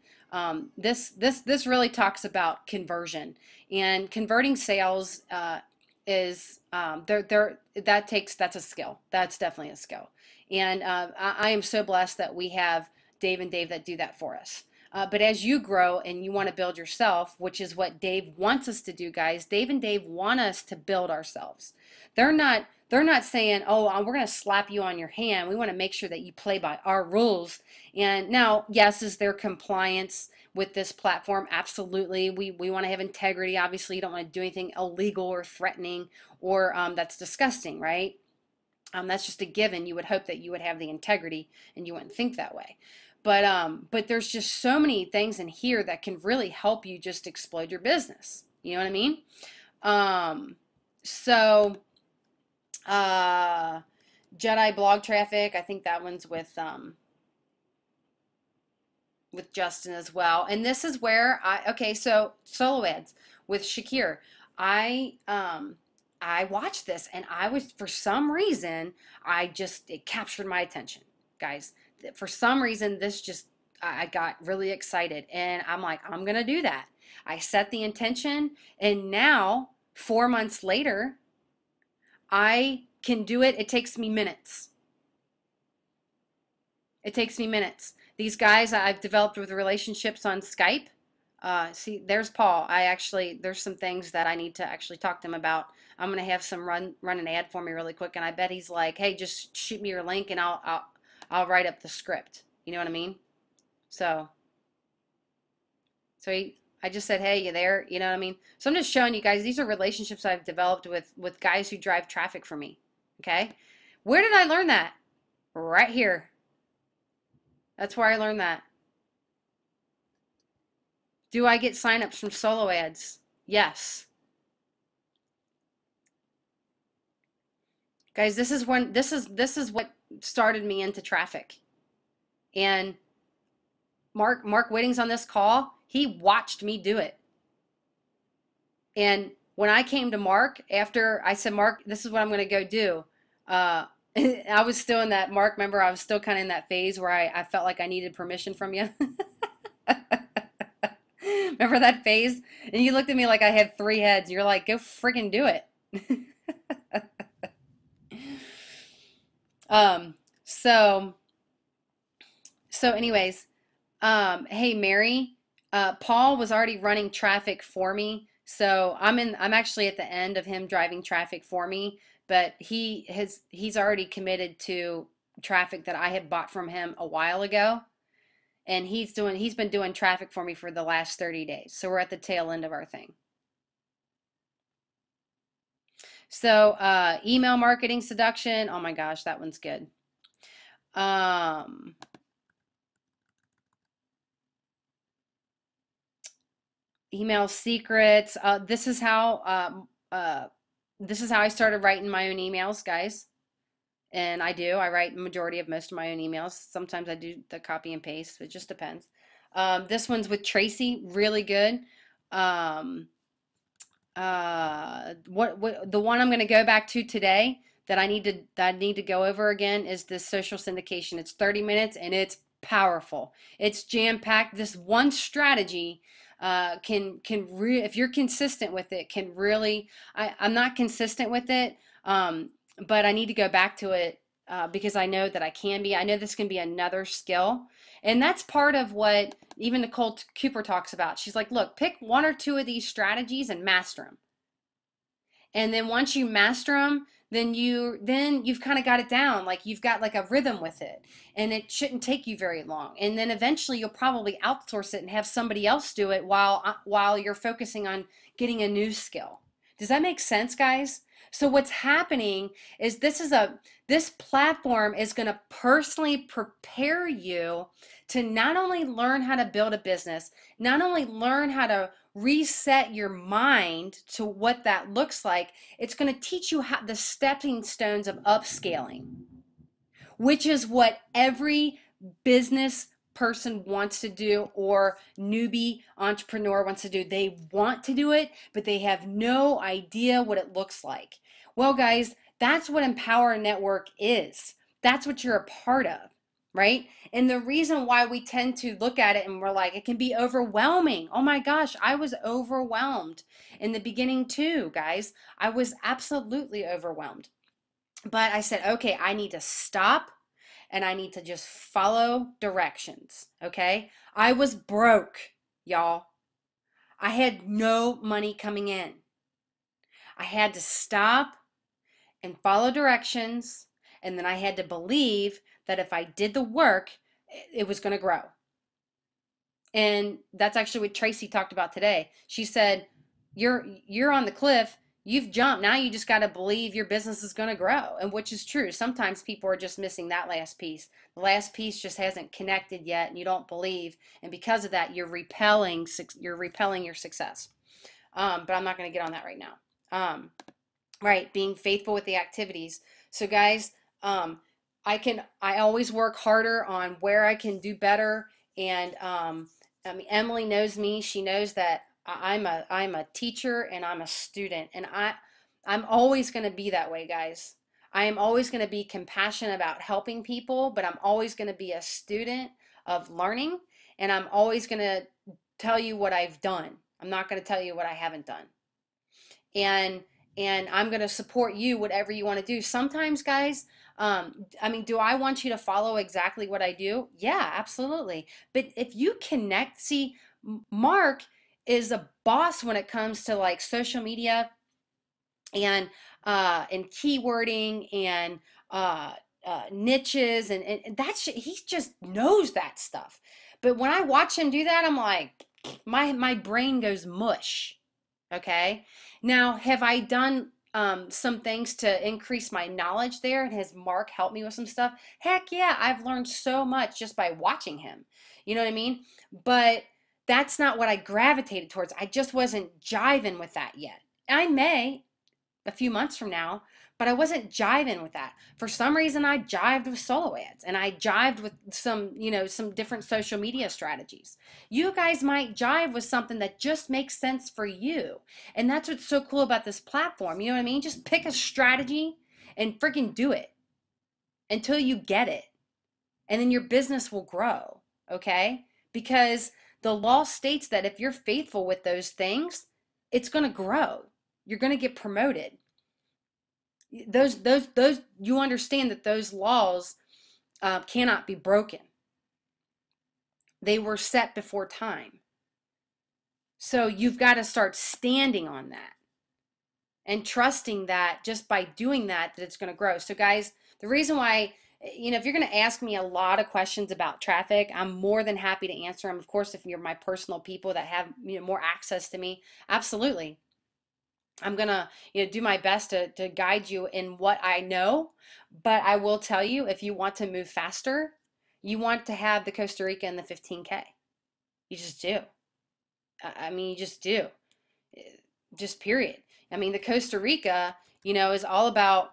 This really talks about conversion, and converting sales is that's a skill. That's definitely a skill. And I am so blessed that we have Dave and Dave that do that for us. But as you grow and you want to build yourself, which is what Dave wants us to do, guys, Dave and Dave want us to build ourselves. They're not saying, oh, we're going to slap you on your hand. We want to make sure that you play by our rules. And now, yes, is there compliance with this platform? Absolutely. We want to have integrity. Obviously, you don't want to do anything illegal or threatening or that's disgusting, right? That's just a given. You would hope that you would have the integrity and you wouldn't think that way. But there's just so many things in here that can really help you just explode your business. You know what I mean? Jedi blog traffic, I think that one's with Justin as well. And this is where so solo ads with Shakir. I watched this and for some reason, it captured my attention, guys. For some reason, I got really excited and I'm like, I'm going to do that. I set the intention and now 4 months later, I can do it. It takes me minutes. It takes me minutes. These guys I've developed with relationships on Skype. See, there's Paul. There's some things that I need to actually talk to him about. I'm going to have some run an ad for me really quick. And I bet he's like, hey, just shoot me your link and I'll write up the script. You know what I mean? So I just said, hey, you there? You know what I mean? So I'm just showing you guys, these are relationships I've developed with guys who drive traffic for me. Okay? Where did I learn that? right here. That's where I learned that. Do I get signups from solo ads? Yes. Guys, this is what started me into traffic. And Mark Whitting's on this call. He watched me do it. And when I came to Mark after I said, Mark, this is what I'm going to go do. I was still in that, Mark, remember, I was still kind of in that phase where I felt like I needed permission from you. Remember that phase? And you looked at me like I had three heads. You're like, go friggin' do it. Um, so, so anyways, hey, Mary, Paul was already running traffic for me. So I'm actually at the end of him driving traffic for me, but he's already committed to traffic that I had bought from him a while ago. And he's been doing traffic for me for the last 30 days. So we're at the tail end of our thing. So email marketing seduction. Oh my gosh, that one's good. Um, email secrets. This is how I started writing my own emails, guys. And I write the majority of most of my own emails. Sometimes I do the copy and paste. It just depends. This one's with Tracy, really good. Um, what the one I'm going to go back to today that I need to go over again is this social syndication. It's 30 minutes and it's powerful. It's jam packed. This one strategy if you're consistent with it, can really. I'm not consistent with it, but I need to go back to it because I know that I can be. I know this can be another skill. And that's part of what even Nicole Cooper talks about. She's like, look, pick one or two of these strategies and master them. And then once you master them, you've kind of got it down. Like you've got like a rhythm with it, and it shouldn't take you very long. And then eventually you'll probably outsource it and have somebody else do it while you're focusing on getting a new skill. Does that make sense, guys? So what's happening is this platform is going to personally prepare you to not only learn how to build a business, not only learn how to reset your mind to what that looks like, it's going to teach you how the stepping stones of upscaling, which is what every business person wants to do, or newbie entrepreneur wants to do. They want to do it, but they have no idea what it looks like. Well, guys, that's what Empower Network is. That's what you're a part of, right? And the reason why we tend to look at it and we're like, it can be overwhelming. Oh my gosh, I was overwhelmed in the beginning too, guys. I was absolutely overwhelmed. But I said, okay, I need to stop and I need to just follow directions, okay? I was broke, y'all. I had no money coming in. I had to stop and follow directions, and then I had to believe that if I did the work, it was going to grow. And that's actually what Tracy talked about today. She said, you're on the cliff, you've jumped, now you just got to believe your business is going to grow, and which is true. Sometimes people are just missing that last piece. The last piece just hasn't connected yet, and you don't believe, and because of that, you're repelling your success. But I'm not going to get on that right now. Right, being faithful with the activities. So guys, I always work harder on where I can do better. And I mean, Emily knows me. She knows that I'm a teacher and I'm a student, and I'm always going to be that way, guys. I am always going to be compassionate about helping people, but I'm always going to be a student of learning, and I'm always going to tell you what I've done. I'm not going to tell you what I haven't done. And I'm going to support you, whatever you want to do. Sometimes, guys, I mean, do I want you to follow exactly what I do? Yeah, absolutely. But if you connect, see, Mark is a boss when it comes to like social media and keywording and niches and that's he just knows that stuff. But when I watch him do that, I'm like, my brain goes mush. Okay. Now, have I done some things to increase my knowledge there, and has Mark helped me with some stuff? Heck yeah, I've learned so much just by watching him. You know what I mean? But that's not what I gravitated towards. I just wasn't jiving with that yet. I may a few months from now, but I wasn't jiving with that. For some reason, I jived with solo ads, and I jived with some, some different social media strategies. You guys might jive with something that just makes sense for you. And that's what's so cool about this platform. You know what I mean? Just pick a strategy and freaking do it until you get it. And then your business will grow. Okay? Because the law states that if you're faithful with those things, it's going to grow. You're going to get promoted. Those you understand that those laws cannot be broken. They were set before time. So you've got to start standing on that and trusting that just by doing that, that it's going to grow. So guys, the reason why, if you're going to ask me a lot of questions about traffic, I'm more than happy to answer them. Of course, if you're my personal people that have, more access to me, absolutely. I'm gonna, do my best to guide you in what I know, but I will tell you, if you want to move faster, you want to have the Costa Rica and the 15K. You just do. I mean, you just do. Just period. I mean, the Costa Rica, is all about,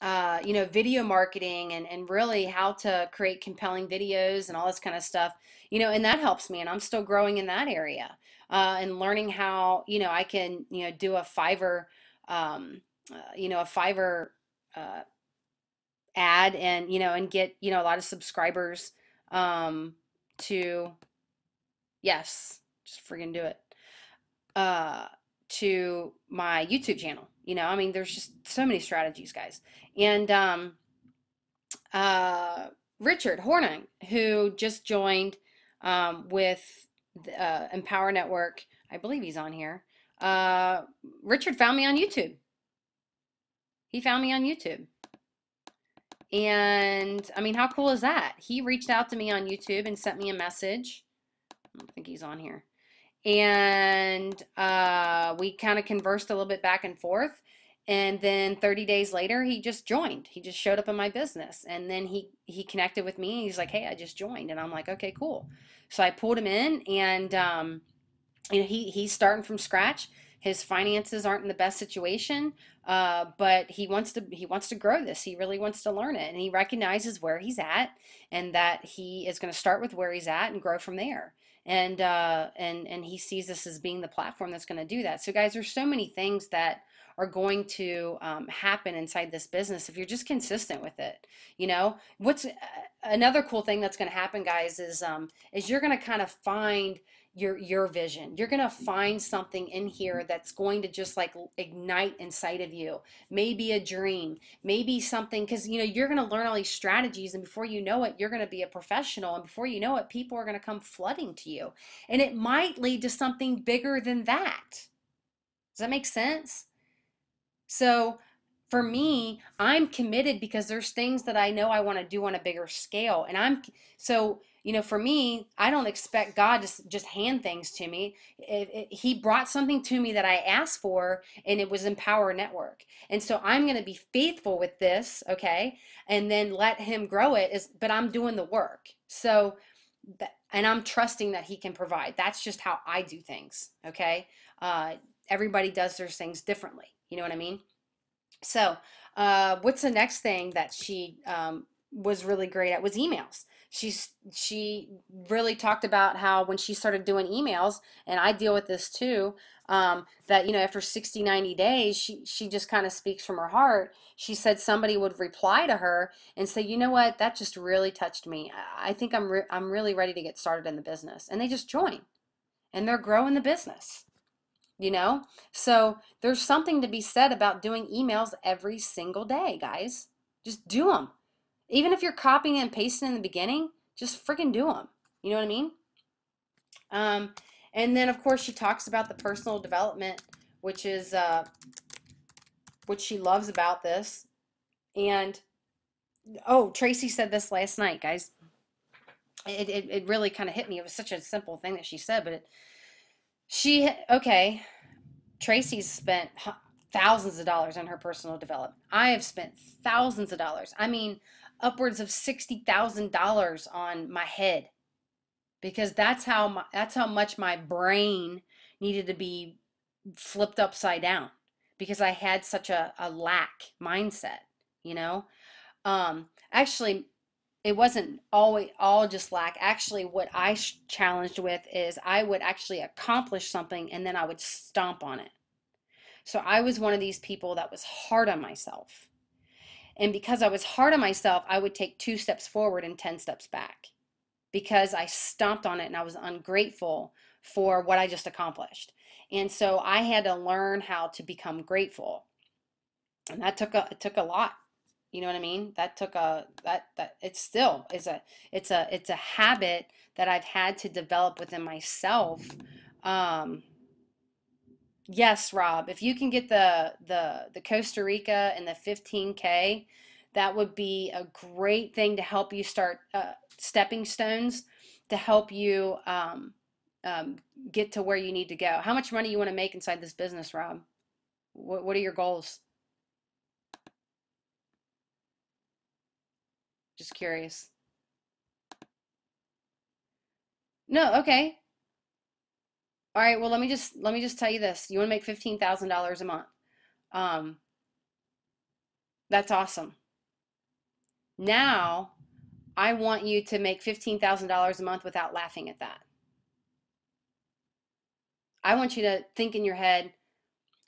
video marketing and really how to create compelling videos and all this kind of stuff, and that helps me. And I'm still growing in that area and learning how, I can, do a Fiverr, a Fiverr ad and, and get, a lot of subscribers to, yes, just friggin' do it. To my YouTube channel. I mean, there's just so many strategies, guys. And Richard Horning, who just joined with Empower Network, I believe he's on here. Richard found me on YouTube. He found me on YouTube. And I mean, how cool is that? He reached out to me on YouTube and sent me a message. I don't think he's on here. And we kind of conversed a little bit back and forth. And then 30 days later, he just joined. He just showed up in my business. And then he connected with me. He's like, hey, I just joined. And I'm like, okay, cool. So I pulled him in, and he's starting from scratch. His finances aren't in the best situation, but he wants to grow this. He really wants to learn it, and he recognizes where he's at, and that he is going to start with where he's at and grow from there. And he sees this as being the platform that's going to do that. So guys, there's so many things that are going to happen inside this business if you're just consistent with it. What's another cool thing that's going to happen, guys, is you're going to kind of find your vision. You're going to find something in here that's going to just like ignite inside of you. Maybe a dream, maybe something, because you're going to learn all these strategies, and before you know it, you're going to be a professional, and before you know it, people are going to come flooding to you, and it might lead to something bigger than that. Does that make sense? So for me, I'm committed because there's things that I know I want to do on a bigger scale. And for me, I don't expect God to just hand things to me. He brought something to me that I asked for, and it was Empower Network. And so I'm going to be faithful with this, okay? And then let him grow it, but I'm doing the work. So, and I'm trusting that he can provide. That's just how I do things, okay? Everybody does their things differently. You know what I mean? So, what's the next thing that she was really great at was emails. She really talked about how when she started doing emails, and I deal with this too, that after 60, 90 days, she just kind of speaks from her heart. She said somebody would reply to her and say, you know what, that just really touched me. I think I'm really ready to get started in the business, and they just join, and they're growing the business. So there's something to be said about doing emails every single day, guys. Just do them. Even if you're copying and pasting in the beginning, just freaking do them. You know what I mean? And then of course she talks about the personal development, which is what she loves about this. And Tracy said this last night, guys. It really kind of hit me. It was such a simple thing that she said, but Tracy's spent thousands of dollars on her personal development. I have spent thousands of dollars. I mean, upwards of $60,000 on my head because that's how much my brain needed to be flipped upside down because I had such a lack mindset, you know? Actually, it wasn't always all just lack. Actually, what I challenged with is I would actually accomplish something and then I would stomp on it. So I was one of these people that was hard on myself. And because I was hard on myself, I would take 2 steps forward and 10 steps back because I stomped on it and I was ungrateful for what I just accomplished. And so I had to learn how to become grateful. And that took a lot. You know what I mean? That took a that it still is it's a habit that I've had to develop within myself. Um, yes, Rob, if you can get the Costa Rica and the 15K, that would be a great thing to help you start stepping stones to help you um, get to where you need to go. How much money you want to make inside this business, Rob? What are your goals? Just curious. No, okay. All right, well, let me just tell you this. You want to make $15,000 a month. Um, that's awesome. Now, I want you to make $15,000 a month without laughing at that. I want you to think in your head,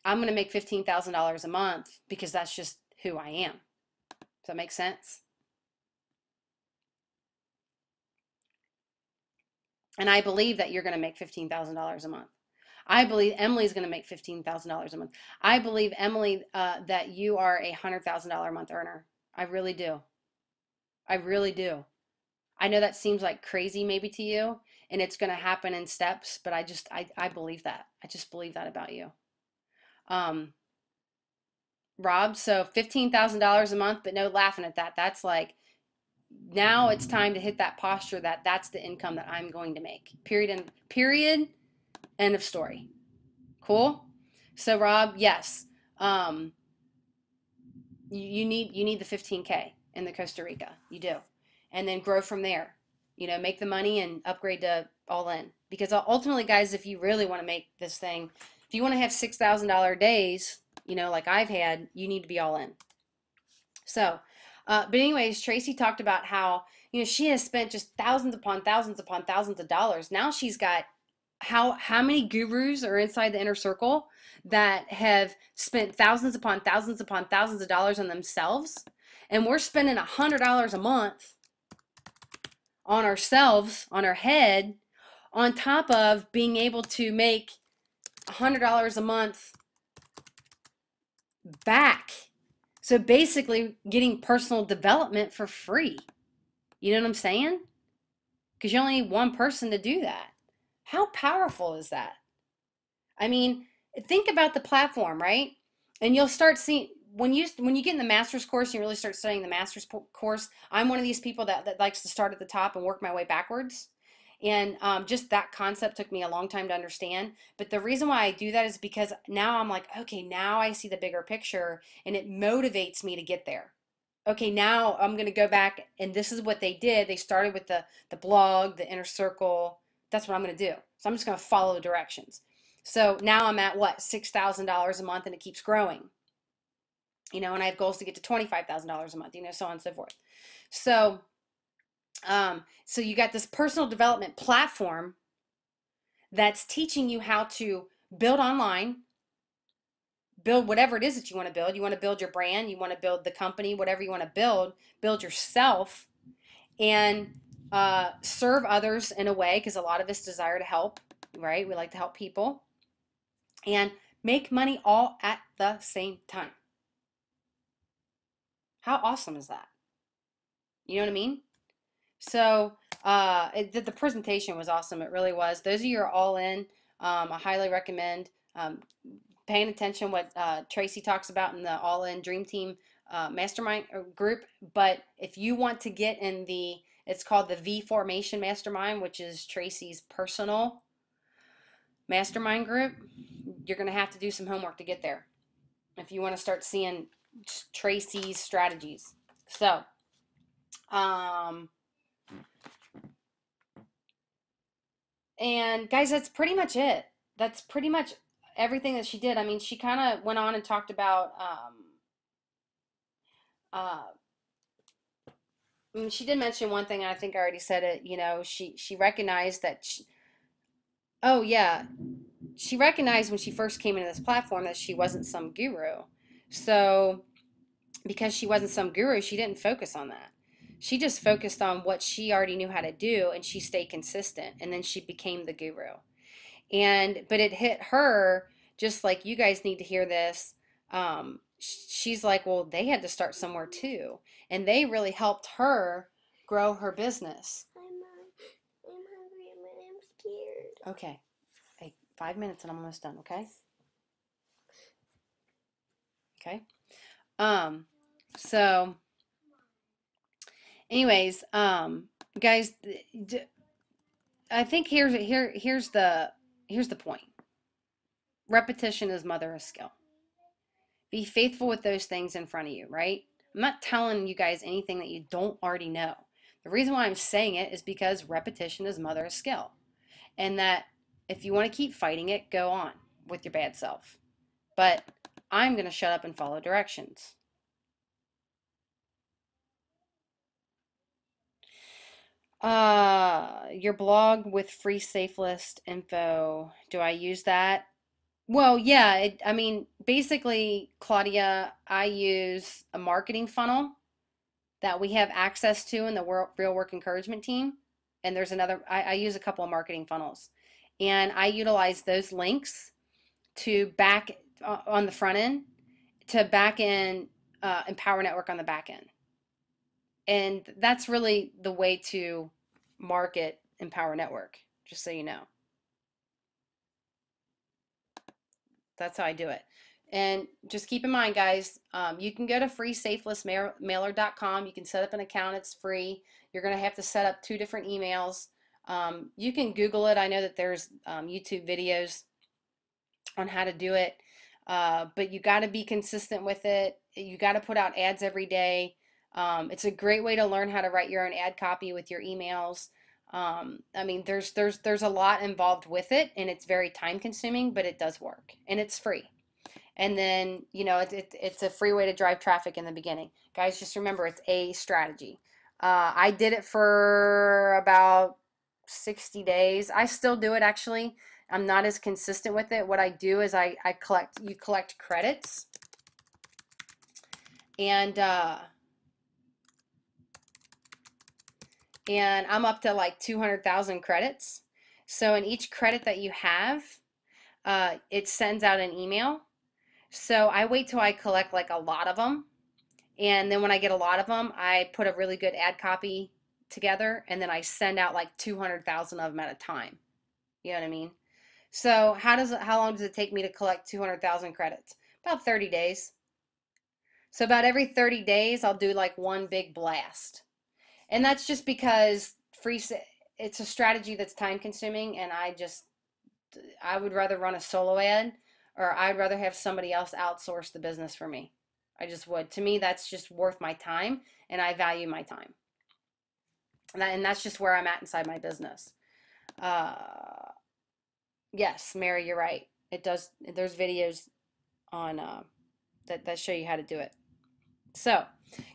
I'm going to make $15,000 a month because that's just who I am. Does that make sense? And I believe that you're going to make $15,000 a month. I believe Emily's going to make $15,000 a month. I believe, Emily, that you are a $100,000 a month earner. I really do. I really do. I know that seems like crazy maybe to you, and it's going to happen in steps, but I believe that. I just believe that about you. Um, Rob, so $15,000 a month, but no laughing at that. That's like now it's time to hit that posture that that's the income that I'm going to make. Period. End of story. Cool? So Rob, yes. Um, you need the 15K in the Costa Rica. You do. And then grow from there. You know, make the money and upgrade to all in. Because ultimately, guys, if you really want to make this thing, if you want to have $6,000 days, you know, like I've had, you need to be all in. So, but anyways, Tracy talked about how, you know, she has spent just thousands upon thousands of dollars. Now she's got how many gurus are inside the inner circle that have spent thousands upon thousands of dollars on themselves, and we're spending $100 a month on ourselves, on our head, on top of being able to make $100 a month back. So basically, getting personal development for free. You know what I'm saying? Because you only need one person to do that. How powerful is that? I mean, think about the platform, right? And you'll start seeing when you get in the master's course, and you really start studying the master's course. I'm one of these people that likes to start at the top and work my way backwards. And just that concept took me a long time to understand. But the reason why I do that is because now I'm like, okay, now I see the bigger picture and it motivates me to get there. Okay, now I'm going to go back and this is what they did. They started with the blog, the inner circle. That's what I'm going to do. So I'm just going to follow the directions. So now I'm at what, $6,000 a month and it keeps growing. You know, and I have goals to get to $25,000 a month, you know, so on and so forth. So so you got this personal development platform that's teaching you how to build online, build whatever it is that you want to build. You want to build your brand, you want to build the company, whatever you want to build yourself, and serve others in a way, because a lot of us desire to help, right? We like to help people, and make money all at the same time. How awesome is that? You know what I mean? So the presentation was awesome. It really was. Those of you who are all in, I highly recommend paying attention what Tracy talks about in the All In Dream Team mastermind group. But if you want to get in it's called the V Formation Mastermind, which is Tracy's personal mastermind group, you're going to have to do some homework to get there. if you want to start seeing Tracy's strategies. So, um, and guys, that's pretty much it. That's pretty much everything that she did. I mean, she kind of went on and talked about, uh, I mean, she did mention one thing, and I think I already said it. You know, she recognized that. Oh yeah, she recognized when she first came into this platform that she wasn't some guru. So because she wasn't some guru, she didn't focus on that. She just focused on what she already knew how to do, and she stayed consistent. And then she became the guru. And but it hit her just like you guys need to hear this. She's like, well, they had to start somewhere too, and they really helped her grow her business. I'm hungry and I'm scared. Okay, hey, 5 minutes and I'm almost done. Okay. Okay. Um. So, anyways, guys, I think here's the point. Repetition is mother of skill. Be faithful with those things in front of you, right? I'm not telling you guys anything that you don't already know. The reason why I'm saying it is because repetition is mother of skill. And that if you want to keep fighting it, go on with your bad self. But I'm going to shut up and follow directions. Your blog with free safe list info. Do I use that? Well, yeah, I mean, basically, Claudia, I use a marketing funnel that we have access to in the real work encouragement team. And there's another, I use a couple of marketing funnels. And I utilize those links to back on the front end to back in Empower Network on the back end. And that's really the way to market Empower Network, just so you know. That's how I do it. And just keep in mind, guys, you can go to freesafelistmailer.com. You can set up an account. It's free. You're going to have to set up 2 different emails. You can Google it. I know that there's YouTube videos on how to do it. But you got to be consistent with it. You got to put out ads every day. It's a great way to learn how to write your own ad copy with your emails. I mean, there's a lot involved with it, and it's very time consuming, but it does work, and it's free. And then, you know, it's a free way to drive traffic in the beginning. Guys, just remember, it's a strategy. I did it for about 60 days. I still do it, actually. I'm not as consistent with it. What I do is you collect credits, and I'm up to like 200,000 credits. So in each credit that you have, it sends out an email. So I wait till I collect like a lot of them. And then when I get a lot of them, I put a really good ad copy together, and then I send out like 200,000 of them at a time. You know what I mean? So how long does it take me to collect 200,000 credits? About 30 days. So about every 30 days, I'll do like one big blast. And that's just because it's a strategy that's time consuming, and I would rather run a solo ad, or I'd rather have somebody else outsource the business for me. I just would. To me, that's just worth my time, and I value my time. And that's just where I'm at inside my business. Uh, yes, Mary, you're right. It does. There's videos on that show you how to do it. So,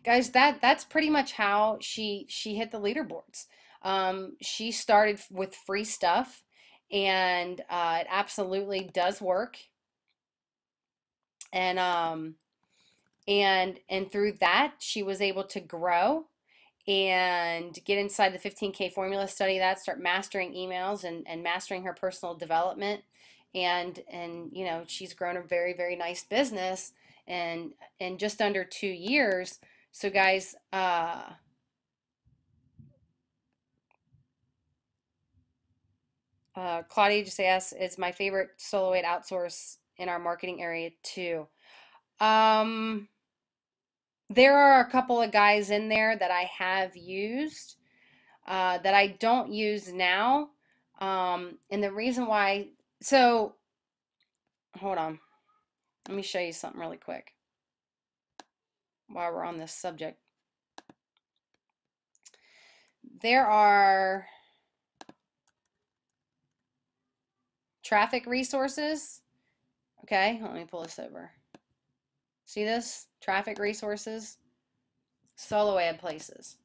guys, that's pretty much how she hit the leaderboards. She started with free stuff, and it absolutely does work. And and through that, she was able to grow and get inside the 15K formula, study that, start mastering emails and mastering her personal development. And you know, she's grown a very, very nice business and in just under 2 years. So guys, Claudia just asked, is my favorite solo aid outsource in our marketing area too? Um, there are a couple of guys in there that I have used that I don't use now. And the reason why, so hold on. Let me show you something really quick while we're on this subject. There are traffic resources. Okay, let me pull this over. See this? Traffic resources, solo ad places.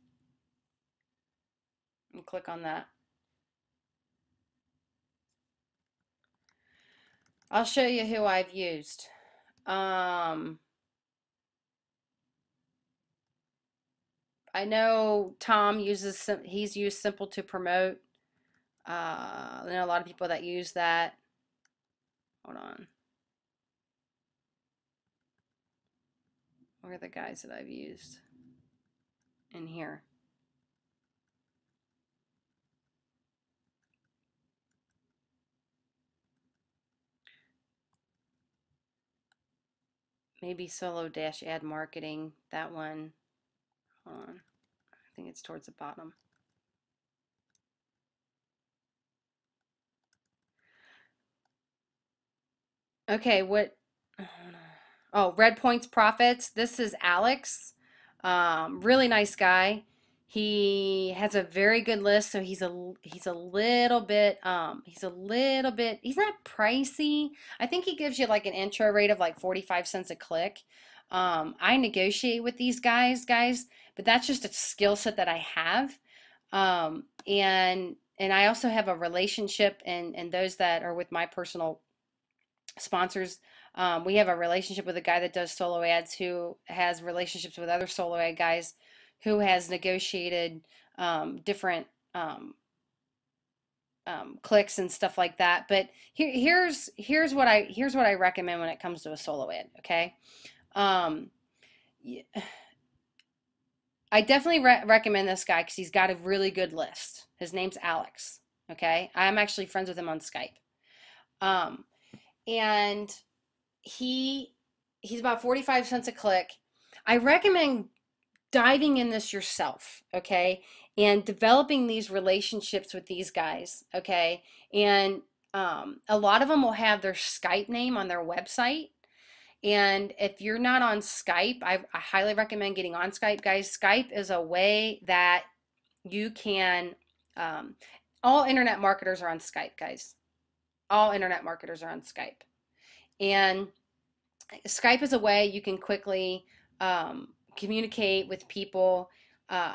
And click on that. I'll show you who I've used. I know Tom uses, he's used Simple to Promote. I know a lot of people that use that. Hold on. Where are the guys that I've used in here? Maybe Solo Dash Ad Marketing, that one. Hold on. I think it's towards the bottom. Okay, what? Oh, Red Points Profits. This is Alex. Really nice guy. He has a very good list, so he's a little bit he's not pricey. I think he gives you like an intro rate of like 45 cents a click. I negotiate with these guys, but that's just a skill set that I have. And I also have a relationship and those that are with my personal sponsors. We have a relationship with a guy that does solo ads who has relationships with other solo ad guys who has negotiated different clicks and stuff like that. But here's what I recommend when it comes to a solo ad. Okay, um, I definitely recommend this guy because he's got a really good list. His name's Alex. Okay, I'm actually friends with him on Skype. Um, and he's about 45 cents a click. I recommend diving in this yourself, okay? And developing these relationships with these guys, okay? And a lot of them will have their Skype name on their website. And if you're not on Skype, I highly recommend getting on Skype, guys. Skype is a way that you can, all internet marketers are on Skype, guys. All internet marketers are on Skype. And Skype is a way you can quickly communicate with people, uh,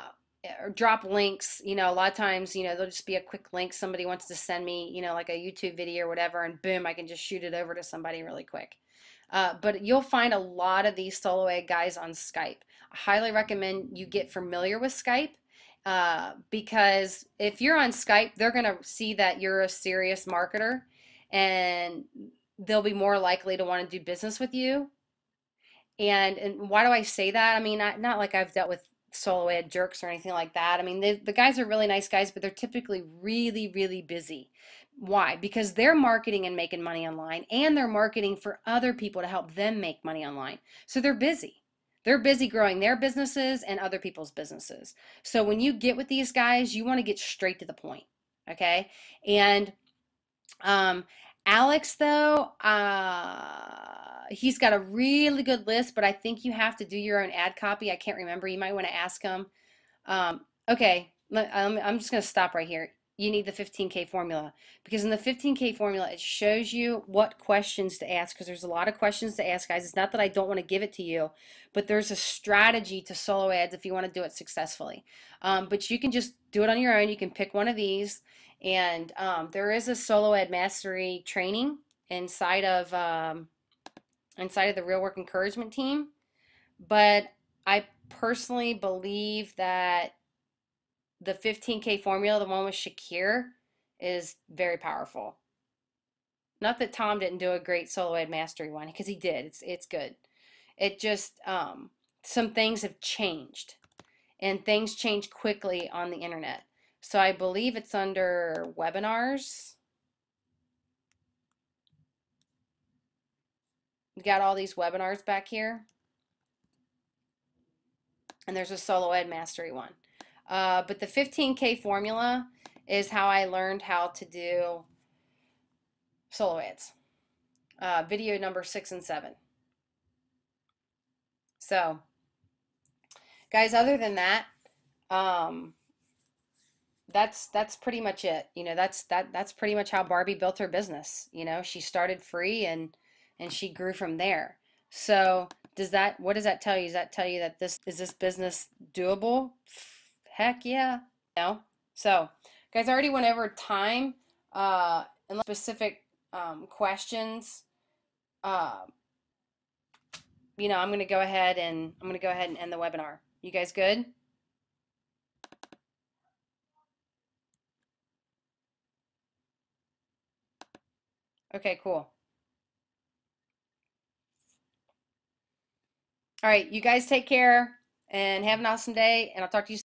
or drop links. You know, a lot of times, you know, there'll just be a quick link. Somebody wants to send me, you know, like a YouTube video or whatever, and boom, I can just shoot it over to somebody really quick. But you'll find a lot of these solo ad guys on Skype. I highly recommend you get familiar with Skype. Because if you're on Skype, they're going to see that you're a serious marketer and they'll be more likely to want to do business with you. And why do I say that? I mean, not like I've dealt with solo ad jerks or anything like that. I mean, the guys are really nice guys, but they're typically really, really busy. Why? Because they're marketing and making money online, and they're marketing for other people to help them make money online. So they're busy. They're busy growing their businesses and other people's businesses. So when you get with these guys, you want to get straight to the point. Okay? And um, Alex, though, he's got a really good list, but I think you have to do your own ad copy. I can't remember. You might want to ask him. Okay, I'm just going to stop right here. You need the 15K formula because in the 15K formula, it shows you what questions to ask because there's a lot of questions to ask, guys. It's not that I don't want to give it to you, but there's a strategy to solo ads if you want to do it successfully. But you can just do it on your own. You can pick one of these, and there is a solo ad mastery training inside of the Real Work Encouragement team. But I personally believe that the 15K formula, the one with Shakir, is very powerful. Not that Tom didn't do a great solo ed mastery one, because he did. It's good. It just some things have changed, and things change quickly on the internet. So I believe it's under webinars. We got all these webinars back here, and there's a solo ed mastery one. But the 15K formula is how I learned how to do solo ads. Video number 6 and 7. So, guys, other than that, um, that's pretty much it. That's pretty much how Barbie built her business. She started free and she grew from there. So, what does that tell you? Does that tell you that this business doable? Heck yeah. No. So, guys, I already went over time. Unless specific questions, uh, I'm gonna go ahead and end the webinar. You guys good? Okay, cool. All right, you guys take care and have an awesome day, and I'll talk to you soon.